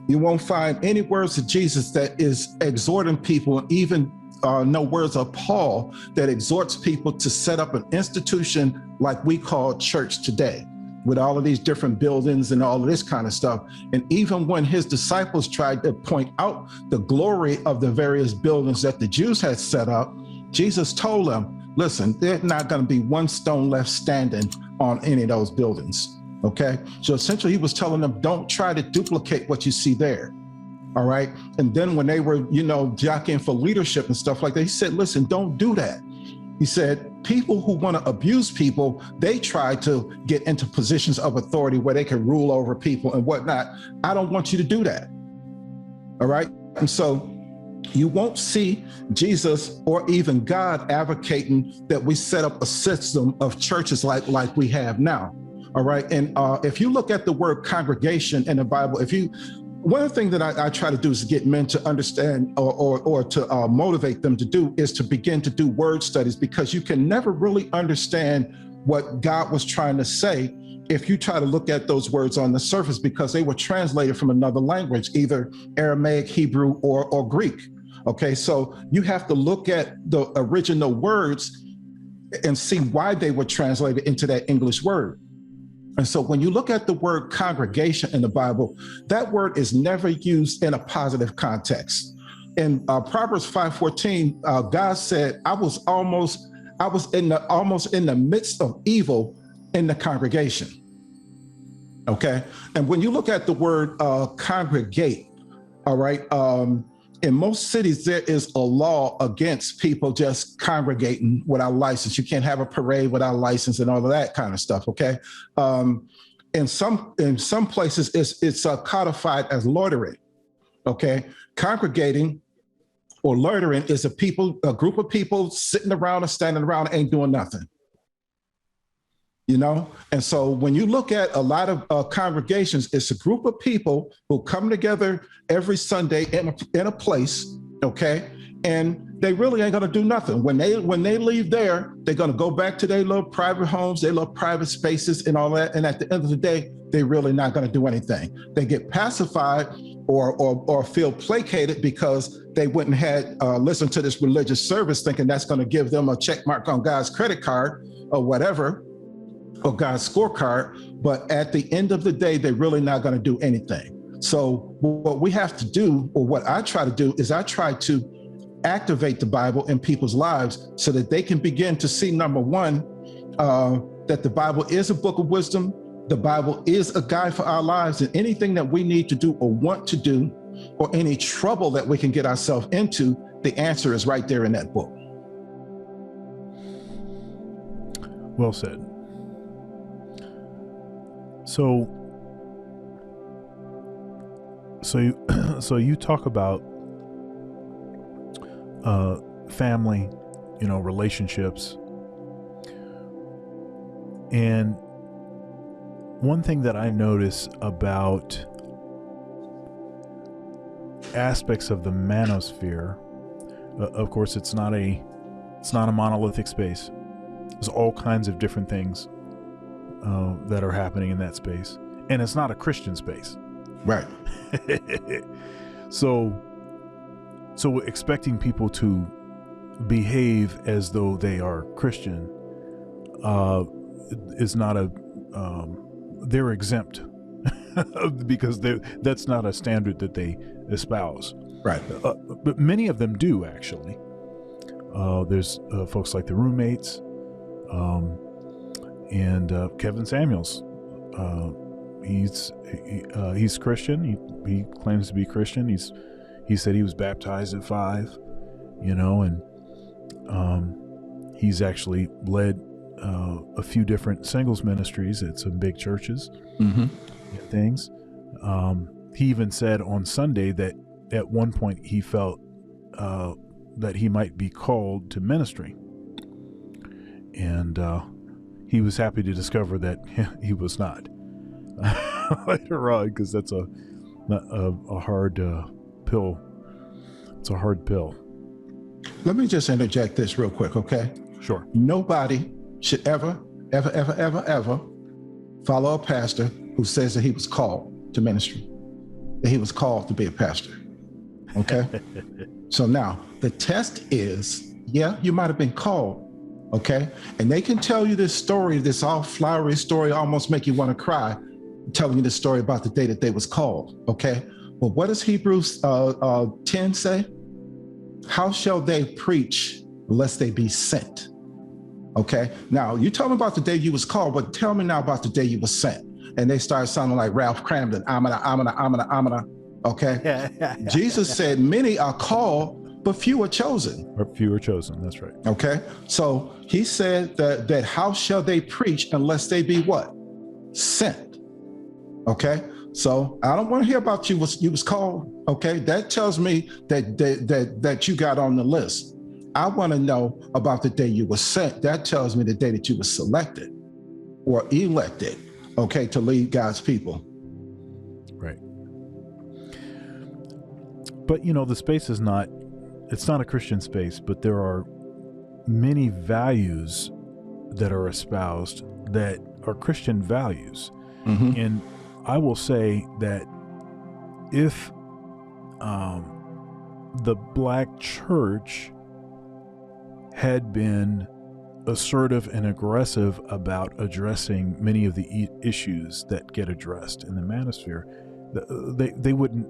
You won't find any words of Jesus that is exhorting people, even no words of Paul that exhorts people to set up an institution like we call church today, with all of these different buildings and all of this kind of stuff. And even when his disciples tried to point out the glory of the various buildings that the Jews had set up, Jesus told them, listen, there's not going to be one stone left standing on any of those buildings. Okay. So essentially he was telling them, don't try to duplicate what you see there. All right. And then when they were, jockeying for leadership and stuff like that, he said, listen, don't do that. He said, people who want to abuse people, they try to get into positions of authority where they can rule over people and whatnot. I don't want you to do that. All right. And so you won't see Jesus or even God advocating that we set up a system of churches like we have now. All right. And if you look at the word congregation in the Bible, one of the things that I try to do is get men to understand or to motivate them to do is to begin to do word studies, because you can never really understand what God was trying to say if you try to look at those words on the surface, because they were translated from another language, either Aramaic, Hebrew, or Greek. Okay, so you have to look at the original words and see why they were translated into that English word. And so when you look at the word congregation in the Bible, that word is never used in a positive context. In Proverbs 5:14, God said, I was almost in the midst of evil in the congregation. Okay. And when you look at the word congregate, all right, in most cities, there is a law against people just congregating without license. You can't have a parade without license and all of that kind of stuff. Okay. In some places, it's codified as loitering. Okay. Congregating or loitering is a group of people sitting around or standing around, ain't doing nothing. And so when you look at a lot of congregations, it's a group of people who come together every Sunday in a place, okay? And they really ain't gonna do nothing. When they leave there, they're gonna go back to their little private homes, their little private spaces and all that. And at the end of the day, they're really not gonna do anything. They get pacified or feel placated because they went and had listened to this religious service thinking that's gonna give them a check mark on God's credit card or whatever, or God's scorecard, but at the end of the day, they're really not going to do anything. So what we have to do, or what I try to do, is I try to activate the Bible in people's lives so that they can begin to see, number one, that the Bible is a book of wisdom. The Bible is a guide for our lives, and anything that we need to do or want to do, or any trouble that we can get ourselves into, the answer is right there in that book. Well said. So you talk about family, relationships, and one thing that I notice about aspects of the manosphere, of course, it's not a monolithic space. There's all kinds of different things that are happening in that space, and it's not a Christian space, right? So expecting people to behave as though they are Christian is not they're exempt because that's not a standard that they espouse, right? But many of them do, actually. There's folks like the Roommates, and Kevin Samuels. He's Christian. He claims to be Christian. He said he was baptized at 5, and he's actually led a few different singles ministries at some big churches and things. He even said on Sunday that at one point he felt that he might be called to ministry, and he was happy to discover that he was not later on, because that's a hard pill. It's a hard pill. Let me just interject this real quick, okay? Sure. Nobody should ever follow a pastor who says that he was called to ministry, that he was called to be a pastor, okay? So now the test is, yeah, you might have been called, okay? And they can tell you this story, this all flowery story, almost make you want to cry, telling you the story about the day that they was called, okay? But what does Hebrews 10 say? How shall they preach unless they be sent? Okay. Now you told me about the day you was called, but tell me now about the day you was sent. And they started sounding like Ralph Cramden. I'm gonna. Okay. Jesus said, many are called, but few are chosen. Or few are chosen. That's right. Okay. So he said that how shall they preach unless they be what? Sent. Okay. So I don't want to hear about you was called. Okay. That tells me that you got on the list. I want to know about the day you were sent. That tells me the day that you were selected or elected, okay, to lead God's people. Right. But, the space is it's not a Christian space, but there are many values that are espoused that are Christian values. Mm-hmm. And I will say that if the Black church had been assertive and aggressive about addressing many of the issues that get addressed in the Manosphere, they wouldn't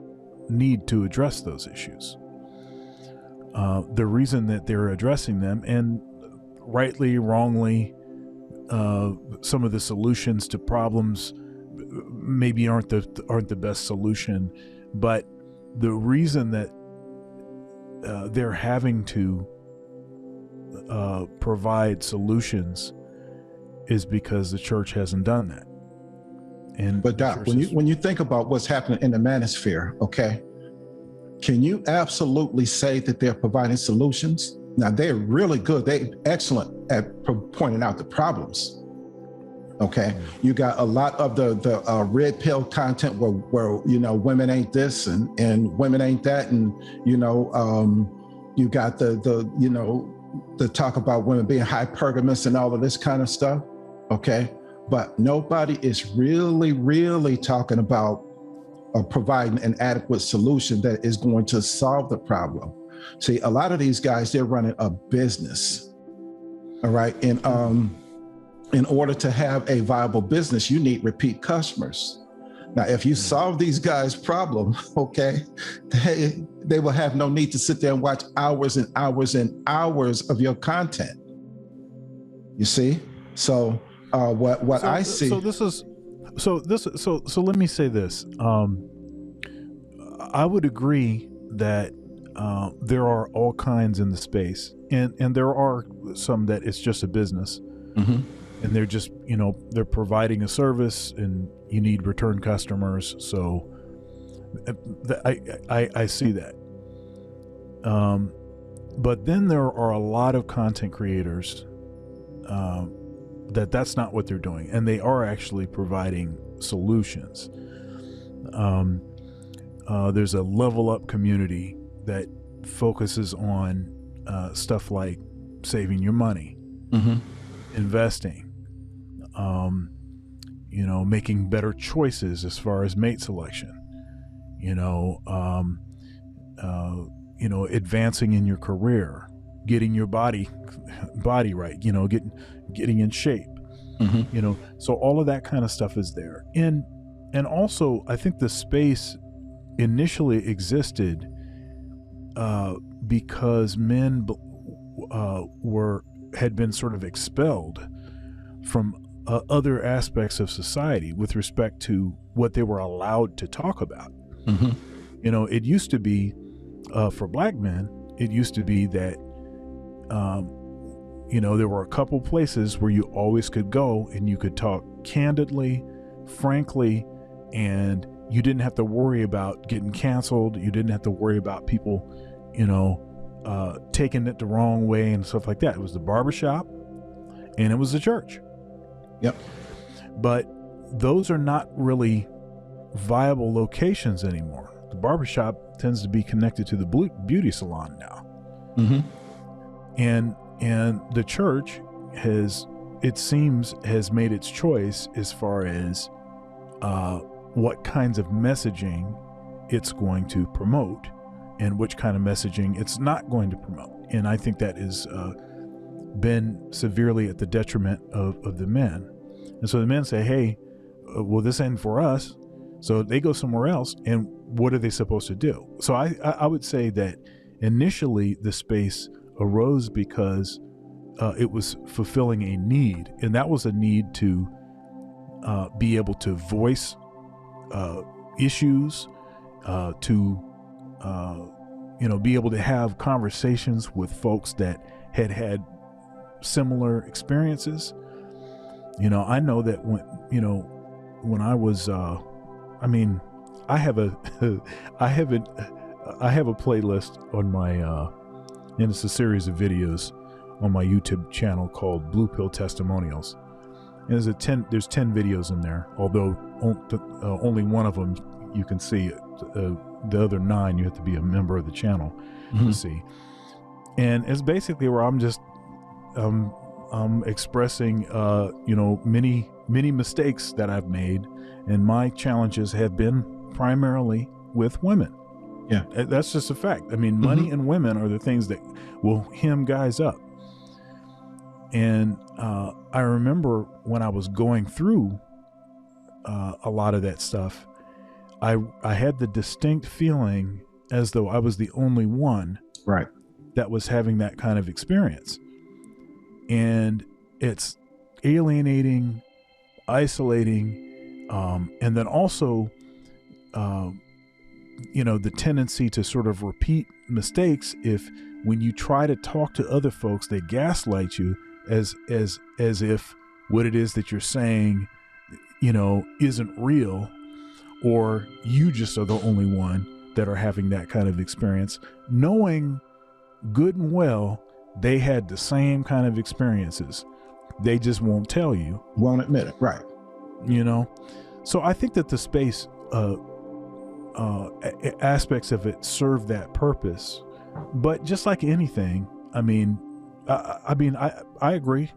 need to address those issues. The reason that they're addressing them, and rightly, wrongly, some of the solutions to problems maybe aren't the best solution, but the reason that they're having to provide solutions is because the church hasn't done that. But Doc, when you think about what's happening in the Manosphere, okay, can you absolutely say that they're providing solutions? Now they're really good; they're excellent at pointing out the problems. Okay, you got a lot of the red pill content where women ain't this and women ain't that, and you got the talk about women being hypergamous and all of this kind of stuff. Okay, but nobody is really talking about providing an adequate solution that is going to solve the problem. See, a lot of these guys, they're running a business. All right, and in order to have a viable business, you need repeat customers. Now, if you solve these guys' problem, okay, they will have no need to sit there and watch hours and hours and hours of your content. You see? So I see. So let me say this. I would agree that there are all kinds in the space, and there are some that it's just a business. Mm-hmm. And they're just, they're providing a service and you need return customers. So I see that. But then there are a lot of content creators that's not what they're doing. And they are actually providing solutions. There's a level up community that focuses on stuff like saving your money, mm-hmm. investing, making better choices as far as mate selection, advancing in your career, getting your body right, getting in shape, mm-hmm. So all of that kind of stuff is there. And also I think the space initially existed because men had been sort of expelled from other aspects of society with respect to what they were allowed to talk about. Mm-hmm. It used to be for Black men, it used to be that there were a couple places where you always could go and you could talk candidly, frankly, and you didn't have to worry about getting canceled. You didn't have to worry about people, taking it the wrong way and stuff like that. It was the barbershop and it was the church. Yep. But those are not really viable locations anymore. The barbershop tends to be connected to the beauty salon now. Mm-hmm. And the church has made its choice as far as what kinds of messaging it's going to promote and which kind of messaging it's not going to promote. And I think that is been severely at the detriment of the men. And so the men say, hey, well, this ain't for us. So they go somewhere else. And what are they supposed to do? So I would say that initially the space arose because it was fulfilling a need, and that was a need to be able to voice issues, to be able to have conversations with folks that had similar experiences. I know that when I was, I have a playlist on my, and it's a series of videos on my YouTube channel called Blue Pill Testimonials. And there's 10 videos in there, although only one of them you can see. The other 9 you have to be a member of the channel to see. And it's basically where I'm just expressing many mistakes that I've made, and my challenges have been primarily with women. Yeah, that's just a fact. I mean, money and women are the things that will hem guys up. And I remember when I was going through a lot of that stuff, I had the distinct feeling as though I was the only one that was having that kind of experience. And it's alienating, isolating, and then also, the tendency to sort of repeat mistakes. If when you try to talk to other folks, they gaslight you as if what it is that you're saying, isn't real, or you just are the only one that are having that kind of experience, knowing good and well they had the same kind of experiences. They just won't tell you. Won't admit it. Right. So I think that the space aspects of it serve that purpose. But just like anything, I agree.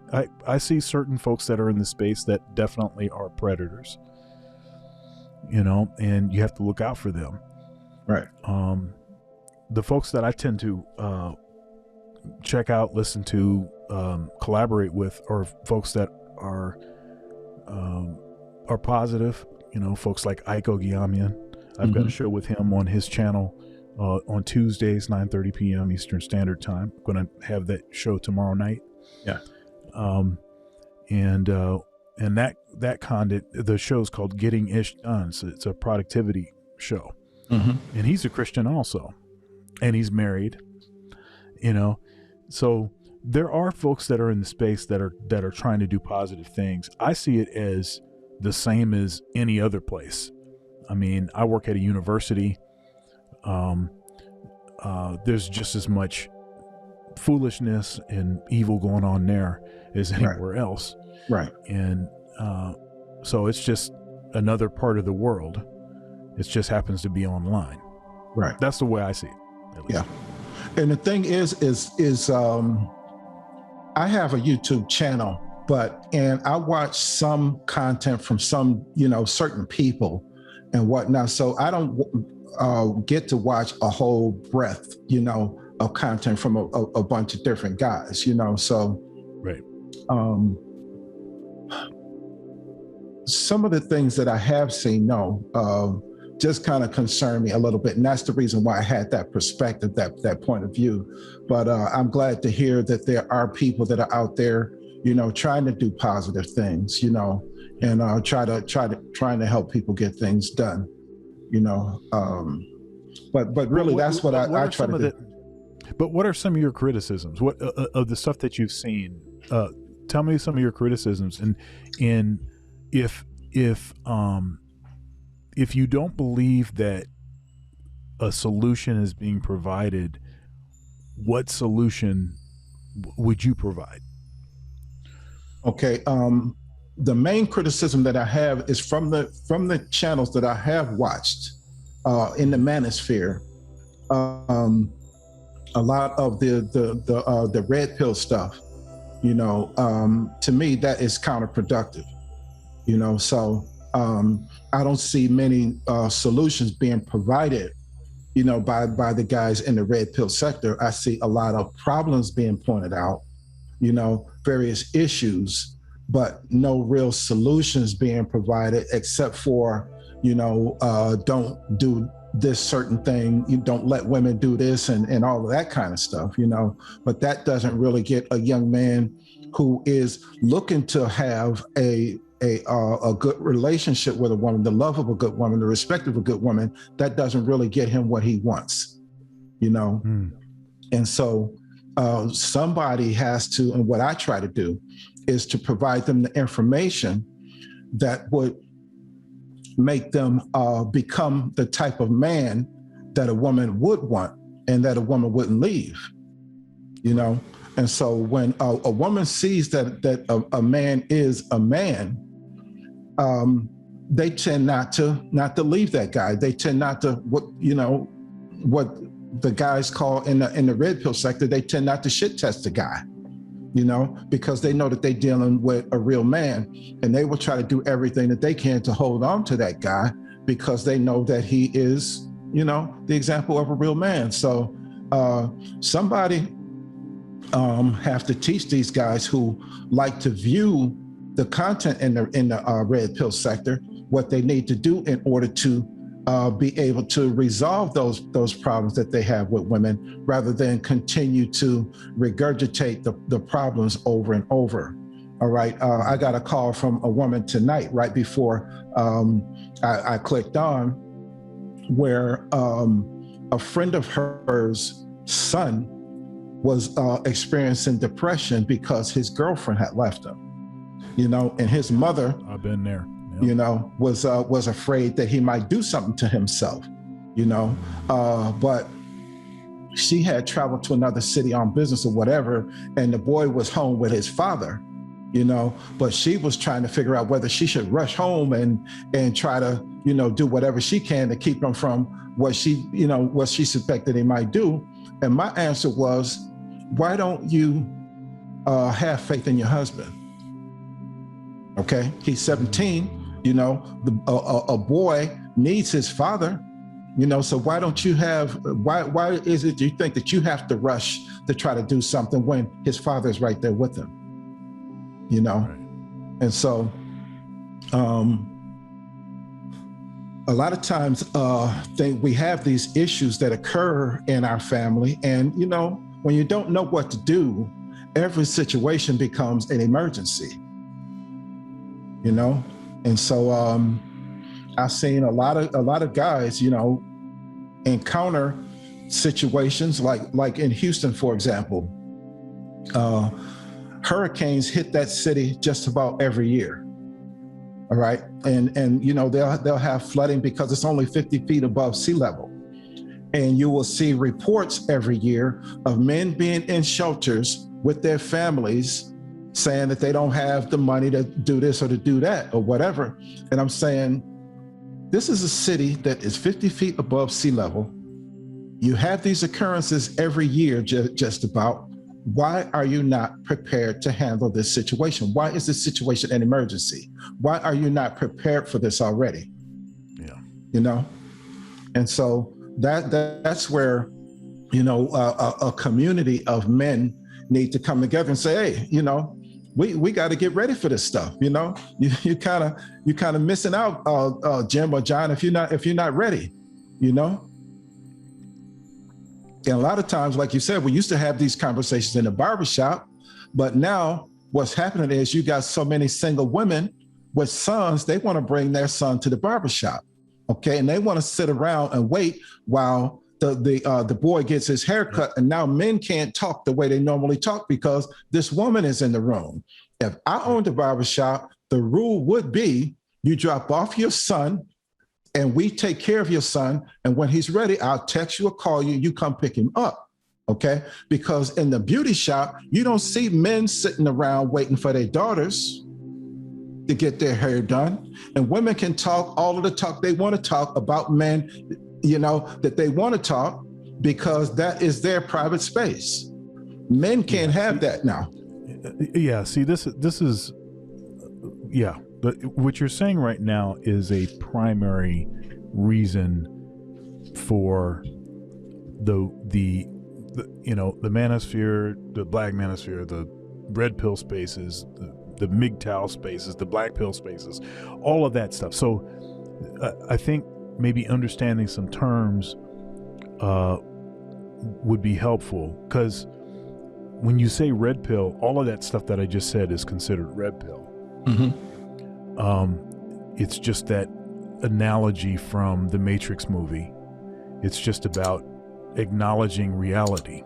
I see certain folks that are in the space that definitely are predators, and you have to look out for them. Right. The folks that I tend to check out, listen to, collaborate with are folks that are positive. Folks like Ike Ogiamian. I've got a show with him on his channel on Tuesdays, 9:30 p.m. Eastern Standard Time. I'm going to have that show tomorrow night. Yeah. And that content, the show's called Getting Ish Done. So it's a productivity show. And he's a Christian also, and he's married. So there are folks that are in the space that are trying to do positive things. I see it as the same as any other place. I mean, I work at a university. There's just as much foolishness and evil going on there as anywhere else. Right. And so it's just another part of the world. It just happens to be online. Right. That's the way I see it. Yeah. And the thing is I have a YouTube channel, and I watch some content from some, certain people and whatnot. So I don't get to watch a whole breadth, of content from a bunch of different guys, so. Right. Some of the things that I have seen, just kind of concern me a little bit. And that's the reason why I had that perspective, that point of view. But I'm glad to hear that there are people that are out there, trying to do positive things, and trying to help people get things done, but really that's what I try to do. But what are some of your criticisms? What of the stuff that you've seen? Tell me some of your criticisms, and if you don't believe that a solution is being provided, what solution would you provide? Okay. The main criticism that I have is from the channels that I have watched in the Manosphere. A lot of the red pill stuff, to me, that is counterproductive. So I don't see many solutions being provided, by the guys in the red pill sector. I see a lot of problems being pointed out, various issues, but no real solutions being provided except for, don't do this certain thing, you don't let women do this and all of that kind of stuff, but that doesn't really get a young man who is looking to have a good relationship with a woman, the love of a good woman, the respect of a good woman. That doesn't really get him what he wants, And so somebody has to, and what I try to do is to provide them the information that would make them become the type of man that a woman would want and that a woman wouldn't leave, And so when a woman sees that a man is a man, they tend not to leave that guy. They tend not to what the guys call in the red pill sector. They tend not to shit test the guy, because they know that they're dealing with a real man, and they will try to do everything that they can to hold on to that guy because they know that he is, the example of a real man. So somebody have to teach these guys who like to view the content in the red pill sector what they need to do in order to be able to resolve those problems that they have with women, rather than continue to regurgitate the problems over and over. All right, I got a call from a woman tonight right before I clicked on, where a friend of hers son was experiencing depression because his girlfriend had left him, and his mother, I've been there, was afraid that he might do something to himself, but she had traveled to another city on business or whatever, and the boy was home with his father, but she was trying to figure out whether she should rush home and try to, do whatever she can to keep him from what she suspected he might do. And my answer was, why don't you have faith in your husband? Okay, he's 17, a boy needs his father, so why don't you why is it you think that you have to rush to try to do something when his father is right there with him, Right. And so a lot of times we have these issues that occur in our family, and when you don't know what to do, every situation becomes an emergency, and so I've seen a lot of guys encounter situations like in Houston, for example. Hurricanes hit that city just about every year. All right. And they'll have flooding because it's only 50 feet above sea level. And you will see reports every year of men being in shelters with their families saying that they don't have the money to do this or to do that or whatever. And I'm saying, this is a city that is 50 feet above sea level. You have these occurrences every year, just about. Why are you not prepared to handle this situation? Why is this situation an emergency? Why are you not prepared for this already? Yeah. And so that's where, a community of men need to come together and say, hey, we got to get ready for this stuff. You kind of missing out, Jim or John, if you're not ready, And a lot of times, like you said, we used to have these conversations in the barbershop, but now what's happening is you got so many single women with sons, they want to bring their son to the barbershop, okay? And they want to sit around and wait while the boy gets his hair cut, and now men can't talk the way they normally talk because this woman is in the room. If I owned a barbershop, the rule would be you drop off your son and we take care of your son. And when he's ready, I'll text you or call you, you come pick him up, okay? Because in the beauty shop, you don't see men sitting around waiting for their daughters to get their hair done. And women can talk all of the talk they want to talk about men, that they want to talk because that is their private space. Men can't have that now. Yeah, see, this is, yeah. But what you're saying right now is a primary reason for the manosphere, the black manosphere, the red pill spaces, the MGTOW spaces, the black pill spaces, all of that stuff. So I think maybe understanding some terms would be helpful, because when you say red pill, all of that stuff that I just said is considered red pill. It's just that analogy from the Matrix movie. It's just about acknowledging reality.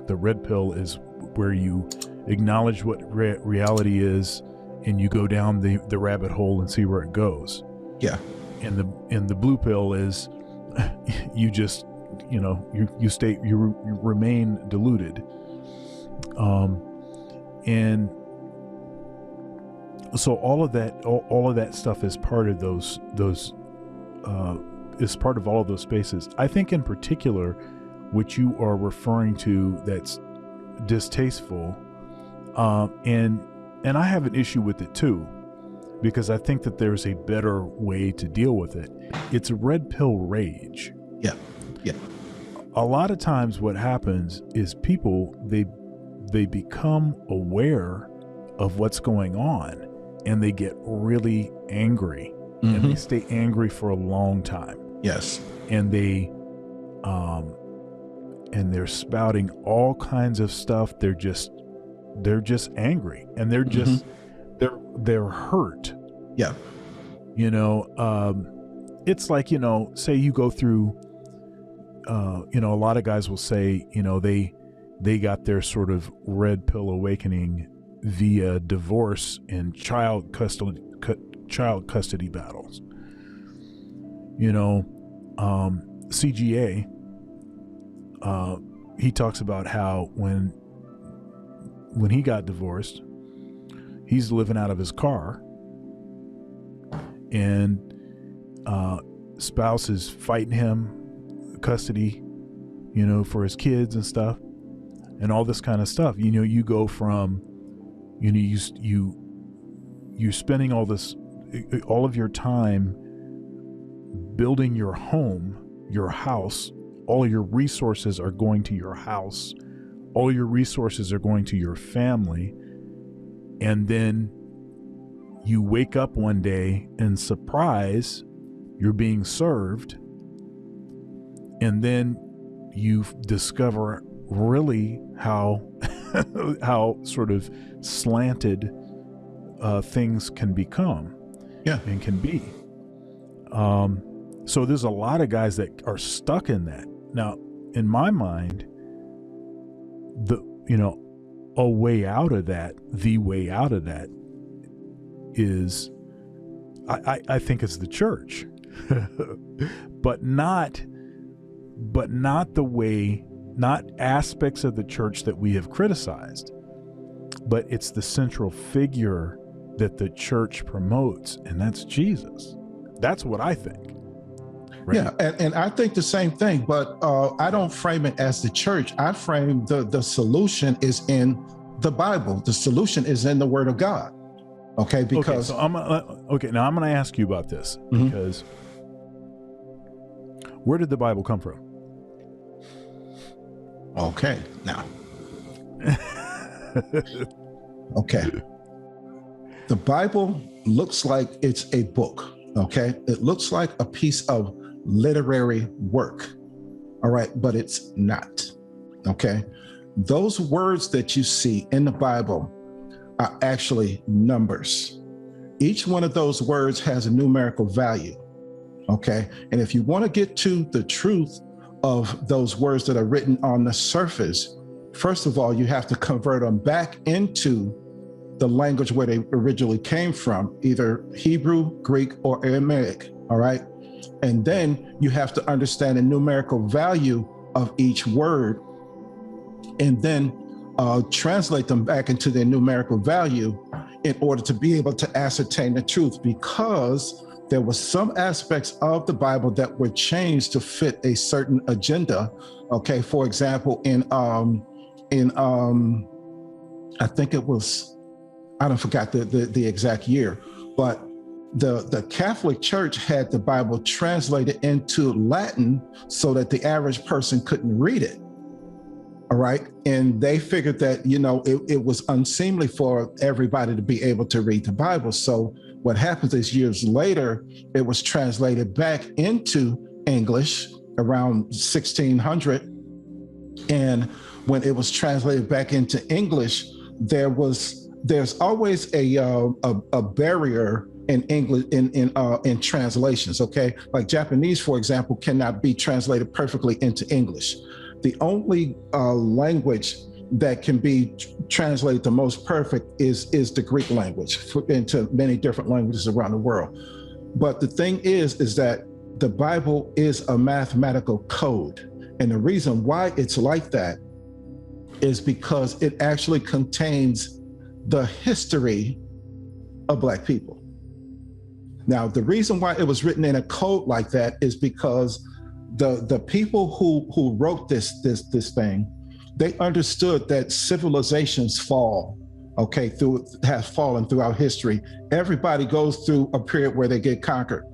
The red pill is where you acknowledge what reality is, and you go down the rabbit hole and see where it goes. Yeah. And the blue pill is you just, you remain deluded. And so all of that stuff is part of those is part of all of those spaces. I think in particular, what you are referring to that's distasteful, and I have an issue with it too, because I think that there's a better way to deal with it. It's red pill rage. Yeah. A lot of times what happens is people, they become aware of what's going on, and they get really angry, and they stay angry for a long time. Yes. And they're spouting all kinds of stuff. They're just angry, and they're just they're hurt. Yeah. It's like, say you go through, a lot of guys will say, they got their sort of red pill awakening via divorce and child custody battles. CGA, he talks about how when he got divorced, he's living out of his car, and spouse is fighting him custody, for his kids and stuff, and all this kind of stuff. You go from, you're spending all of your time building your home, your house. All your resources are going to your house. All your resources are going to your family. And then you wake up one day and surprise, you're being served. And then you discover really how sort of slanted things can become. Yeah. And can be. So there's a lot of guys that are stuck in that. Now, in my mind, the way out of that is, I think it's the church, but not the way, not aspects of the church that we have criticized, but it's the central figure that the church promotes, and that's Jesus. That's what I think. Right? Yeah, and I think the same thing, but I don't frame it as the church. I frame the solution is in the Bible. The solution is in the Word of God. Okay, because now I'm going to ask you about this, because where did the Bible come from? Okay, now. Okay. The Bible looks like it's a book. Okay, it looks like a piece of literary work. All right, but it's not. Okay, those words that you see in the Bible are actually numbers. Each one of those words has a numerical value. Okay, and if you want to get to the truth of those words that are written on the surface, first of all, you have to convert them back into the language where they originally came from, either Hebrew, Greek, or Aramaic. All right. And then you have to understand the numerical value of each word, and then translate them back into their numerical value in order to be able to ascertain the truth, because there were some aspects of the Bible that were changed to fit a certain agenda. Okay. For example, in I think it was, I don't forgot the exact year, but the Catholic Church had the Bible translated into Latin so that the average person couldn't read it. All right. And they figured that, it was unseemly for everybody to be able to read the Bible. So What happens is years later, it was translated back into English around 1600. And when it was translated back into English, there's always a barrier in English in translations. Okay, like Japanese, for example, cannot be translated perfectly into English. The only language that can be translated the most perfect is the Greek language into many different languages around the world. But the thing is that the Bible is a mathematical code. And the reason why it's like that is because it actually contains the history of Black people. Now, the reason why it was written in a code like that is because the people who wrote this thing, they understood that civilizations fall, okay, have fallen throughout history. Everybody goes through a period where they get conquered.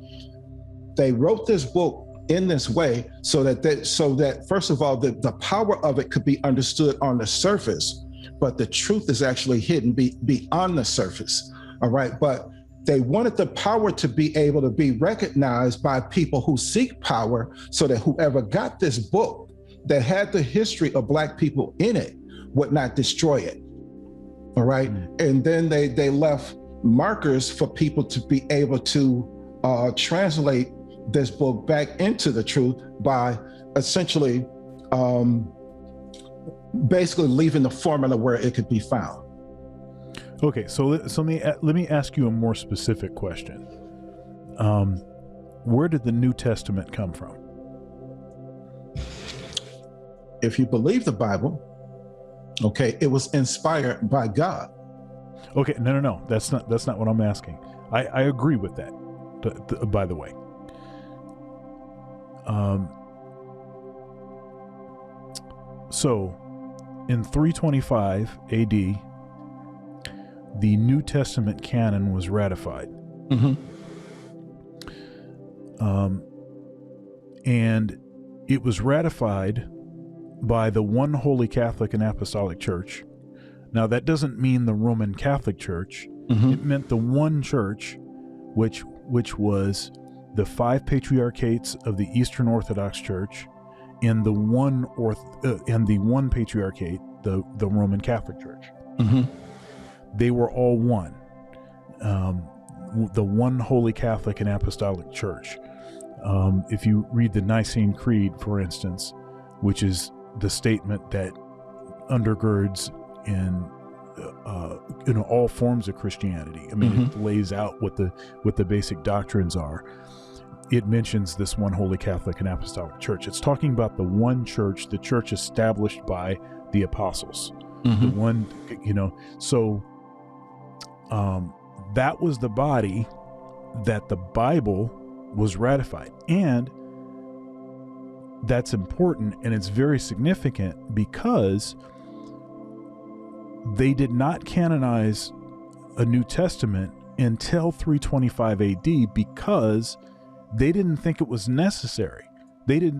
They wrote this book in this way so that first of all, the power of it could be understood on the surface, but the truth is actually hidden beyond the surface. All right, but they wanted the power to be able to be recognized by people who seek power, so that whoever got this book that had the history of Black people in it would not destroy it. All right. And then they left markers for people to be able to translate this book back into the truth by essentially basically leaving the formula where it could be found. Okay, so let me ask you a more specific question. Where did the New Testament come from? If you believe the Bible, okay, it was inspired by God. Okay, no, that's not what I'm asking. I agree with that, by the way. So, in 325 AD, the New Testament canon was ratified. Mm-hmm. And it was ratified by the one Holy Catholic and Apostolic Church. Now, that doesn't mean the Roman Catholic Church. Mm-hmm. It meant the one church, which was the 5 patriarchates of the Eastern Orthodox Church, and the one patriarchate, the Roman Catholic Church. Mm-hmm. They were all one. The one Holy Catholic and Apostolic Church. If you read the Nicene Creed, for instance, which is the statement that undergirds in all forms of Christianity. I mean, Mm-hmm. It lays out what the basic doctrines are. It mentions this one Holy Catholic and Apostolic Church. It's talking about the one church, the church established by the apostles. Mm-hmm. The one, so that was the body that the Bible was ratified. And that's important, and it's very significant because they did not canonize a New Testament until 325 AD because they didn't think it was necessary. They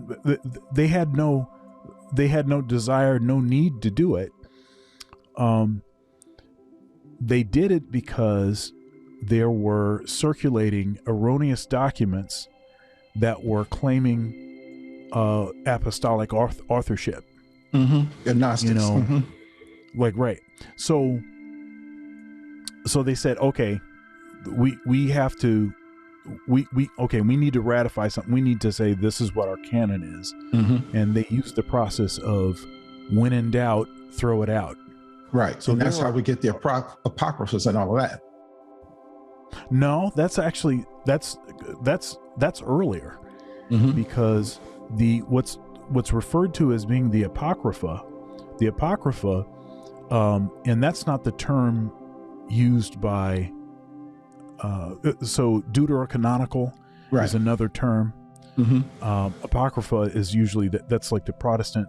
had no desire, no need to do it. They did it because there were circulating erroneous documents that were claiming apostolic authorship. Mm-hmm. The Gnostics. Mm-hmm. Like, right. So they said, okay, we need to ratify something. We need to say this is what our canon is. Mm-hmm. And they used the process of, when in doubt, throw it out. Right. So that's how we get the apocryphas and all of that. No, that's actually that's earlier. Mm-hmm. Because what's referred to as being the apocrypha, and that's not the term used by. So deuterocanonical Right. is another term. Mm-hmm. Apocrypha is usually that's like the Protestant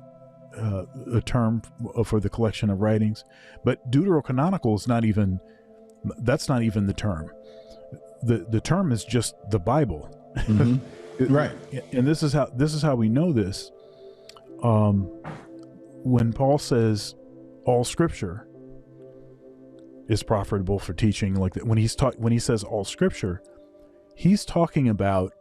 a term for the collection of writings, but deuterocanonical is not even the term. The term is just the Bible. Mm-hmm. Right. And this is how we know this. When Paul says all scripture, is profitable for teaching. Like that, when he says all Scripture, he's talking about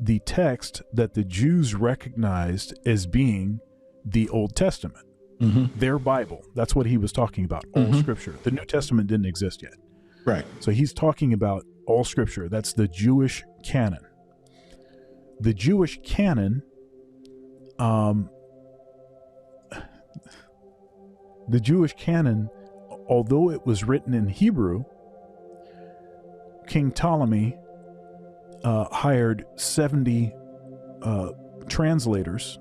the text that the Jews recognized as being the Old Testament, their Bible. That's what he was talking about, all Scripture. The New Testament didn't exist yet. Right. So he's talking about all Scripture. That's the Jewish canon. The Jewish canon, although it was written in Hebrew, King Ptolemy hired 70 translators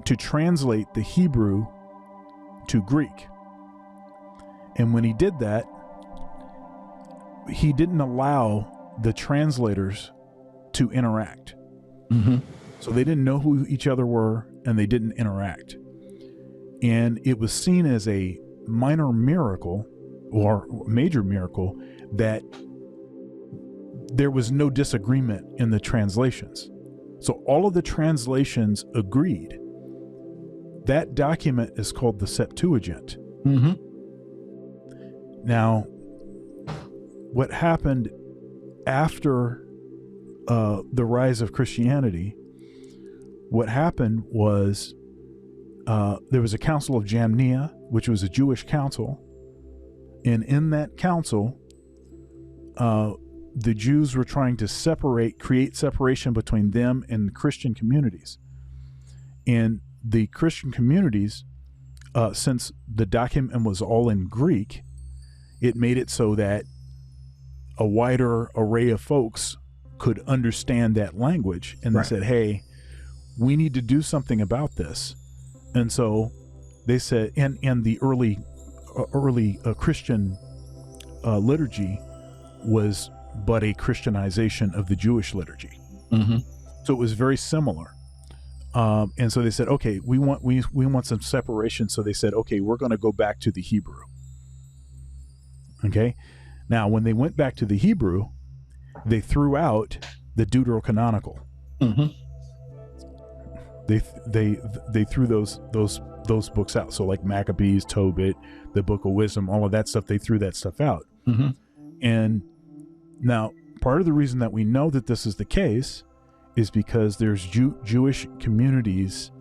to translate the Hebrew to Greek. And when he did that, he didn't allow the translators to interact. So they didn't know who each other were, and they didn't interact. And it was seen as a minor miracle or major miracle that there was no disagreement in the translations. So all of the translations agreed. That document is called the Septuagint. Now, what happened after the rise of Christianity, what happened was there was a Council of Jamnia, which was a Jewish council. And in that council, the Jews were trying to create separation between them and the Christian communities. And the Christian communities, since the document was all in Greek, it made it so that a wider array of folks could understand that language. And they said, hey, we need to do something about this. And so they said, and the early Christian liturgy was but a Christianization of the Jewish liturgy. So it was very similar. And so they said, okay, we want some separation. So they said, okay, we're going to go back to the Hebrew. Okay. Now, when they went back to the Hebrew, they threw out the deuterocanonical. They threw those books out. So like Maccabees, Tobit, the Book of Wisdom, all of that stuff, they threw that stuff out. And now part of the reason that we know that this is the case is because there's Jewish communities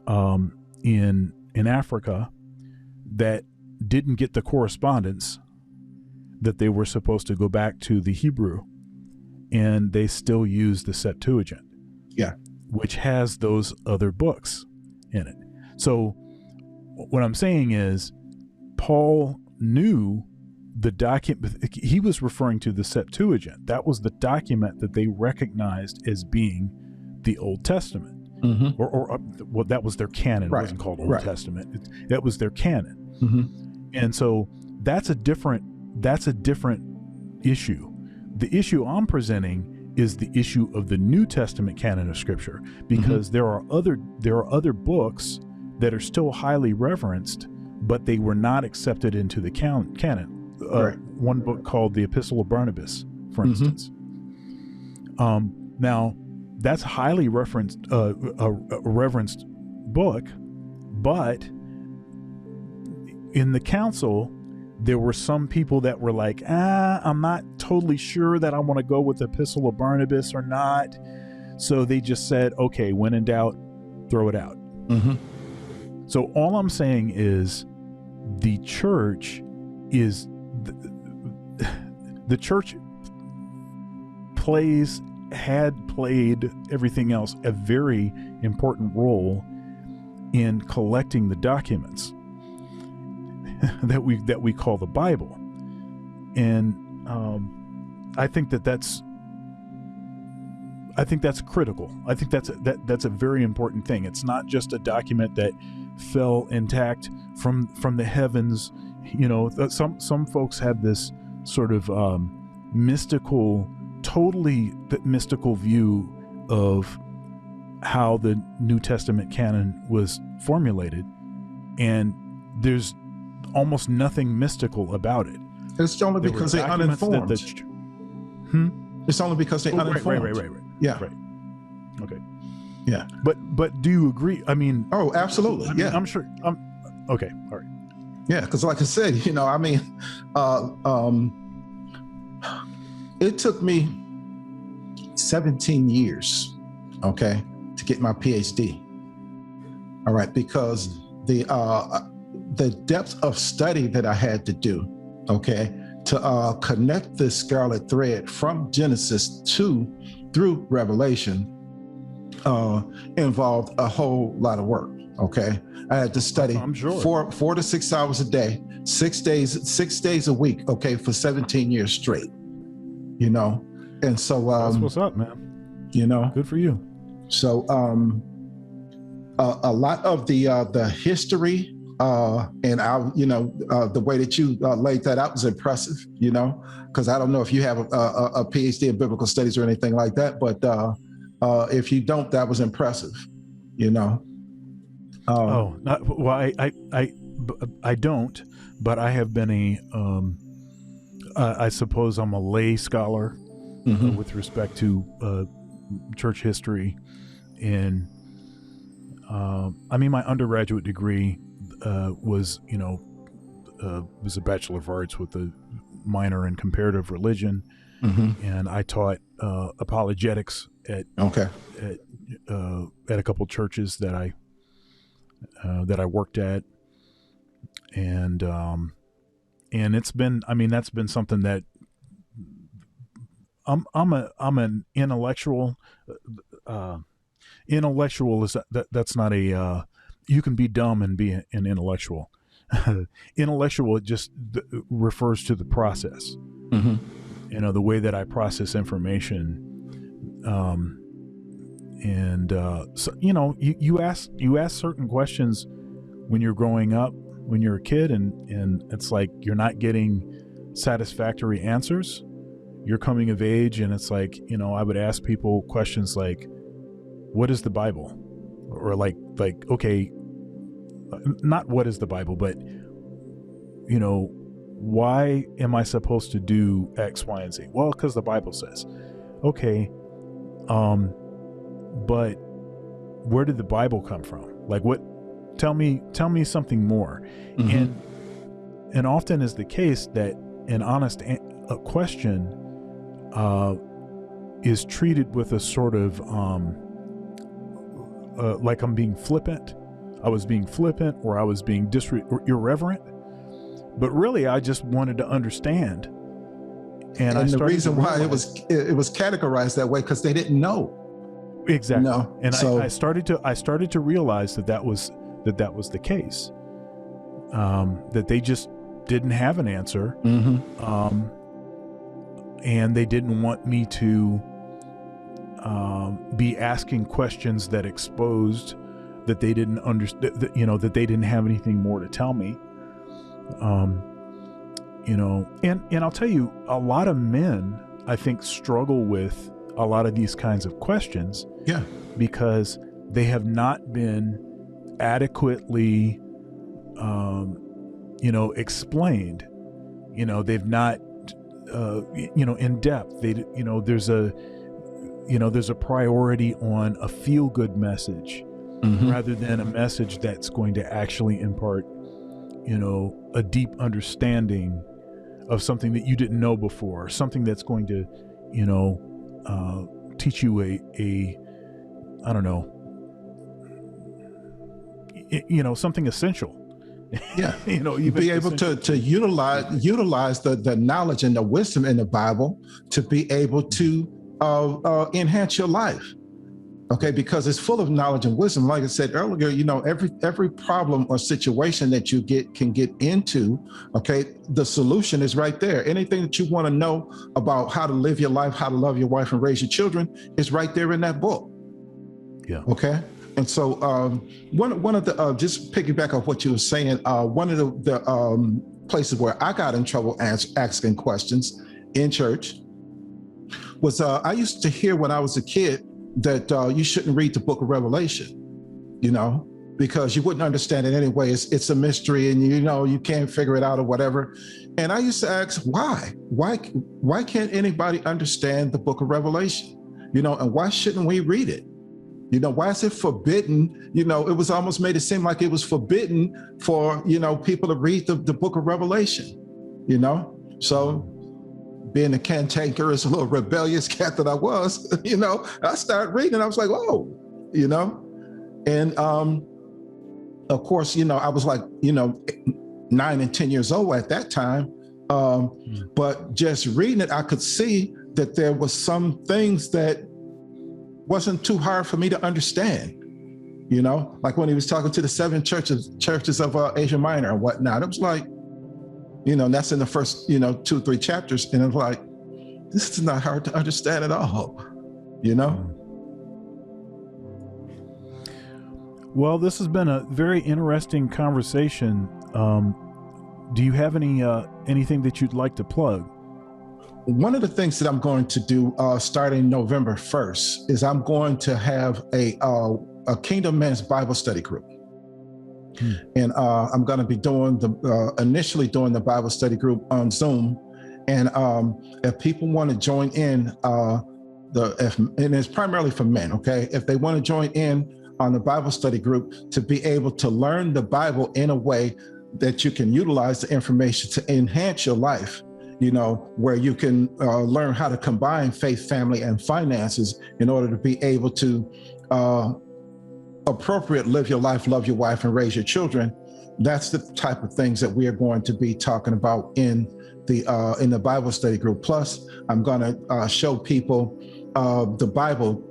in Africa that didn't get the correspondence that they were supposed to go back to the Hebrew, and they still use the Septuagint, which has those other books in it. So what I'm saying is Paul knew the document. He was referring to the Septuagint. That was the document that they recognized as being the Old Testament, or that was their canon. It wasn't called Old Testament. That was their canon. And so that's a different issue. The issue I'm presenting is the issue of the New Testament canon of Scripture, because there are other books that are still highly reverenced, but they were not accepted into the canon. One book called the Epistle of Barnabas, for instance. Now, that's highly referenced, a reverenced book, but in the council, there were some people that were like, I'm not totally sure that I want to go with the Epistle of Barnabas or not. So they just said, okay, when in doubt, throw it out. So all I'm saying is the church is, the church had played everything else a very important role in collecting the documents that we call the Bible. And I think that's critical. I think that's a very important thing. It's not just a document that fell intact from the heavens. You know, some folks have this sort of totally mystical view of how the New Testament canon was formulated, and there's almost nothing mystical about it. It's only because they're uninformed. It's only because they're uninformed. Right. Yeah. Right. Okay. Yeah. But do you agree? I mean, absolutely. I'm sure. Okay. All right. Yeah, because like I said, I mean, it took me 17 years, okay, to get my PhD. All right, because the depth of study that I had to do, okay, to connect the scarlet thread from Genesis through Revelation involved a whole lot of work. Okay, I had to study I'm sure. 4 to 6 hours a day, 6 days a week. Okay, for 17 years straight. And so That's what's up, man. Good for you. So a lot of the history and the way that you laid that out was impressive. Because I don't know if you have a PhD in biblical studies or anything like that, but if you don't, that was impressive. I don't, but I have been I suppose I'm a lay scholar with respect to church history, and I mean, my undergraduate degree was a Bachelor of Arts with a minor in comparative religion, and I taught apologetics at a couple churches that I worked at, and it's been, I mean, that's been something that I'm an intellectual. Intellectual is that's not a you can be dumb and be an intellectual. Intellectual just refers to the process. The way that I process information. So you ask certain questions when you're growing up, when you're a kid, and it's like you're not getting satisfactory answers. You're coming of age, and it's like, I would ask people questions like, what is the Bible? Or like, okay, not what is the Bible, but, why am I supposed to do X, Y, and Z? Well, because the Bible says. Okay, but where did the Bible come from? Like, what? Tell me something more. And often is the case that an honest question is treated with a sort of like I'm being flippant. I was being flippant, or I was being irreverent. But really, I just wanted to understand. And the reason why it was categorized that way, because they didn't know. Exactly. And so I started to realize that was the case. That they just didn't have an answer. And they didn't want me to be asking questions that exposed that they didn't understand, that they didn't have anything more to tell me. And I'll tell you, a lot of men, I think, struggle with a lot of these kinds of questions. Yeah. Because they have not been adequately, explained. They've not, in depth. There's a priority on a feel-good message rather than a message that's going to actually impart, a deep understanding of something that you didn't know before, something that's going to, teach you I don't know, something essential. Yeah. Be able to utilize the knowledge and the wisdom in the Bible to be able to enhance your life. Okay, because it's full of knowledge and wisdom. Like I said earlier, every problem or situation that you can get into, okay, the solution is right there. Anything that you want to know about how to live your life, how to love your wife and raise your children is right there in that book. Yeah. Okay. And so one of the, just piggyback off what you were saying, one of the places where I got in trouble asking questions in church was I used to hear when I was a kid that you shouldn't read the book of Revelation, because you wouldn't understand it anyway. It's a mystery, and you can't figure it out or whatever. And I used to ask, why can't anybody understand the book of Revelation? And why shouldn't we read it? You know, why is it forbidden? You know, it was almost made it seem like it was forbidden for, you know, people to read the book of Revelation, you know? So being a cantankerous, a little rebellious cat that I was, you know, I started reading. I was like, oh, you know? And of course, you know, I was like, you know, 9 and 10 years old at that time. But just reading it, I could see that there was some things that wasn't too hard for me to understand, you know, like when he was talking to the 7 churches of Asia Minor and whatnot. It was like, you know, and that's in the first, you know, 2 or 3 chapters. And it was like, this is not hard to understand at all, you know? Well, this has been a very interesting conversation. Do you have anything that you'd like to plug? One of the things that I'm going to do starting November 1st is I'm going to have a Kingdom Men's Bible Study group. And I'm going to be doing initially doing the Bible study group on Zoom. And if people want to join in, and it's primarily for men, okay? If they want to join in on the Bible study group to be able to learn the Bible in a way that you can utilize the information to enhance your life, you know, where you can learn how to combine faith, family, and finances in order to be able to appropriate live your life, love your wife, and raise your children. That's the type of things that we are going to be talking about in the Bible study group. Plus, I'm going to show people the Bible,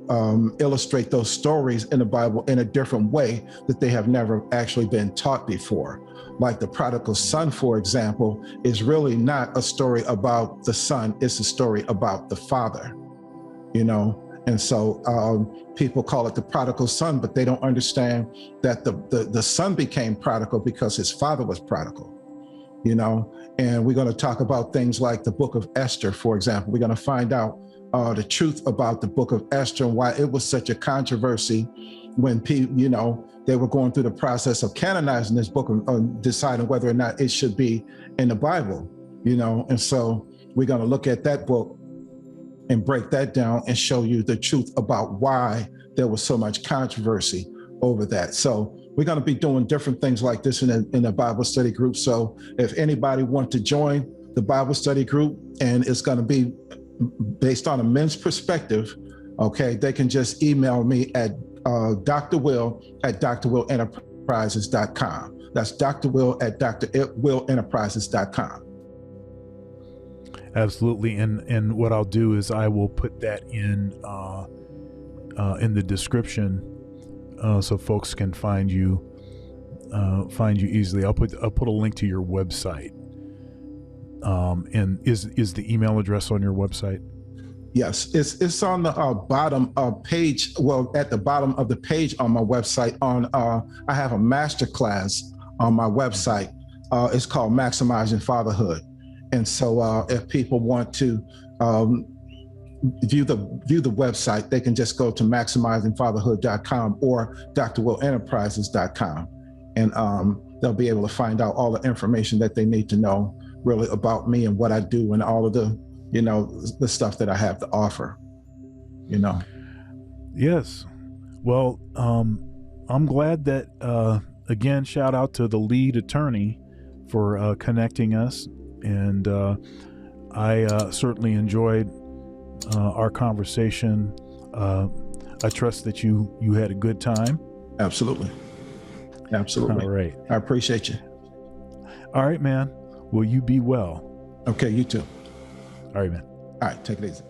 illustrate those stories in the Bible in a different way that they have never actually been taught before. Like the prodigal son, for example, is really not a story about the son, it's a story about the father, you know? And so people call it the prodigal son, but they don't understand that the son became prodigal because his father was prodigal, you know? And we're gonna talk about things like the book of Esther, for example. We're gonna find out the truth about the book of Esther and why it was such a controversy when people, you know, they were going through the process of canonizing this book and deciding whether or not it should be in the Bible, you know? And so we're gonna look at that book and break that down and show you the truth about why there was so much controversy over that. So we're gonna be doing different things like this in the Bible study group. So if anybody wants to join the Bible study group, and it's gonna be based on a men's perspective, okay, they can just email me at Dr. Will at drwillenterprises.com. That's Dr. Will at drwillenterprises.com. Absolutely, and what I'll do is I will put that in the description so folks can find you easily. I'll put a link to your website. And is the email address on your website? Yes, it's on the bottom page. Well, at the bottom of the page on my website. I have a master class on my website. It's called Maximizing Fatherhood, and so if people want to view the website, they can just go to maximizingfatherhood.com or drwillenterprises.com, and they'll be able to find out all the information that they need to know really about me and what I do and all of the, you know, the stuff that I have to offer, you know. Yes. Well, I'm glad that, again, shout out to the lead attorney for connecting us. And I certainly enjoyed our conversation. I trust that you had a good time. Absolutely. Absolutely. All right. I appreciate you. All right, man. Well, you be well. Okay, you too. All right, man. All right, take it easy.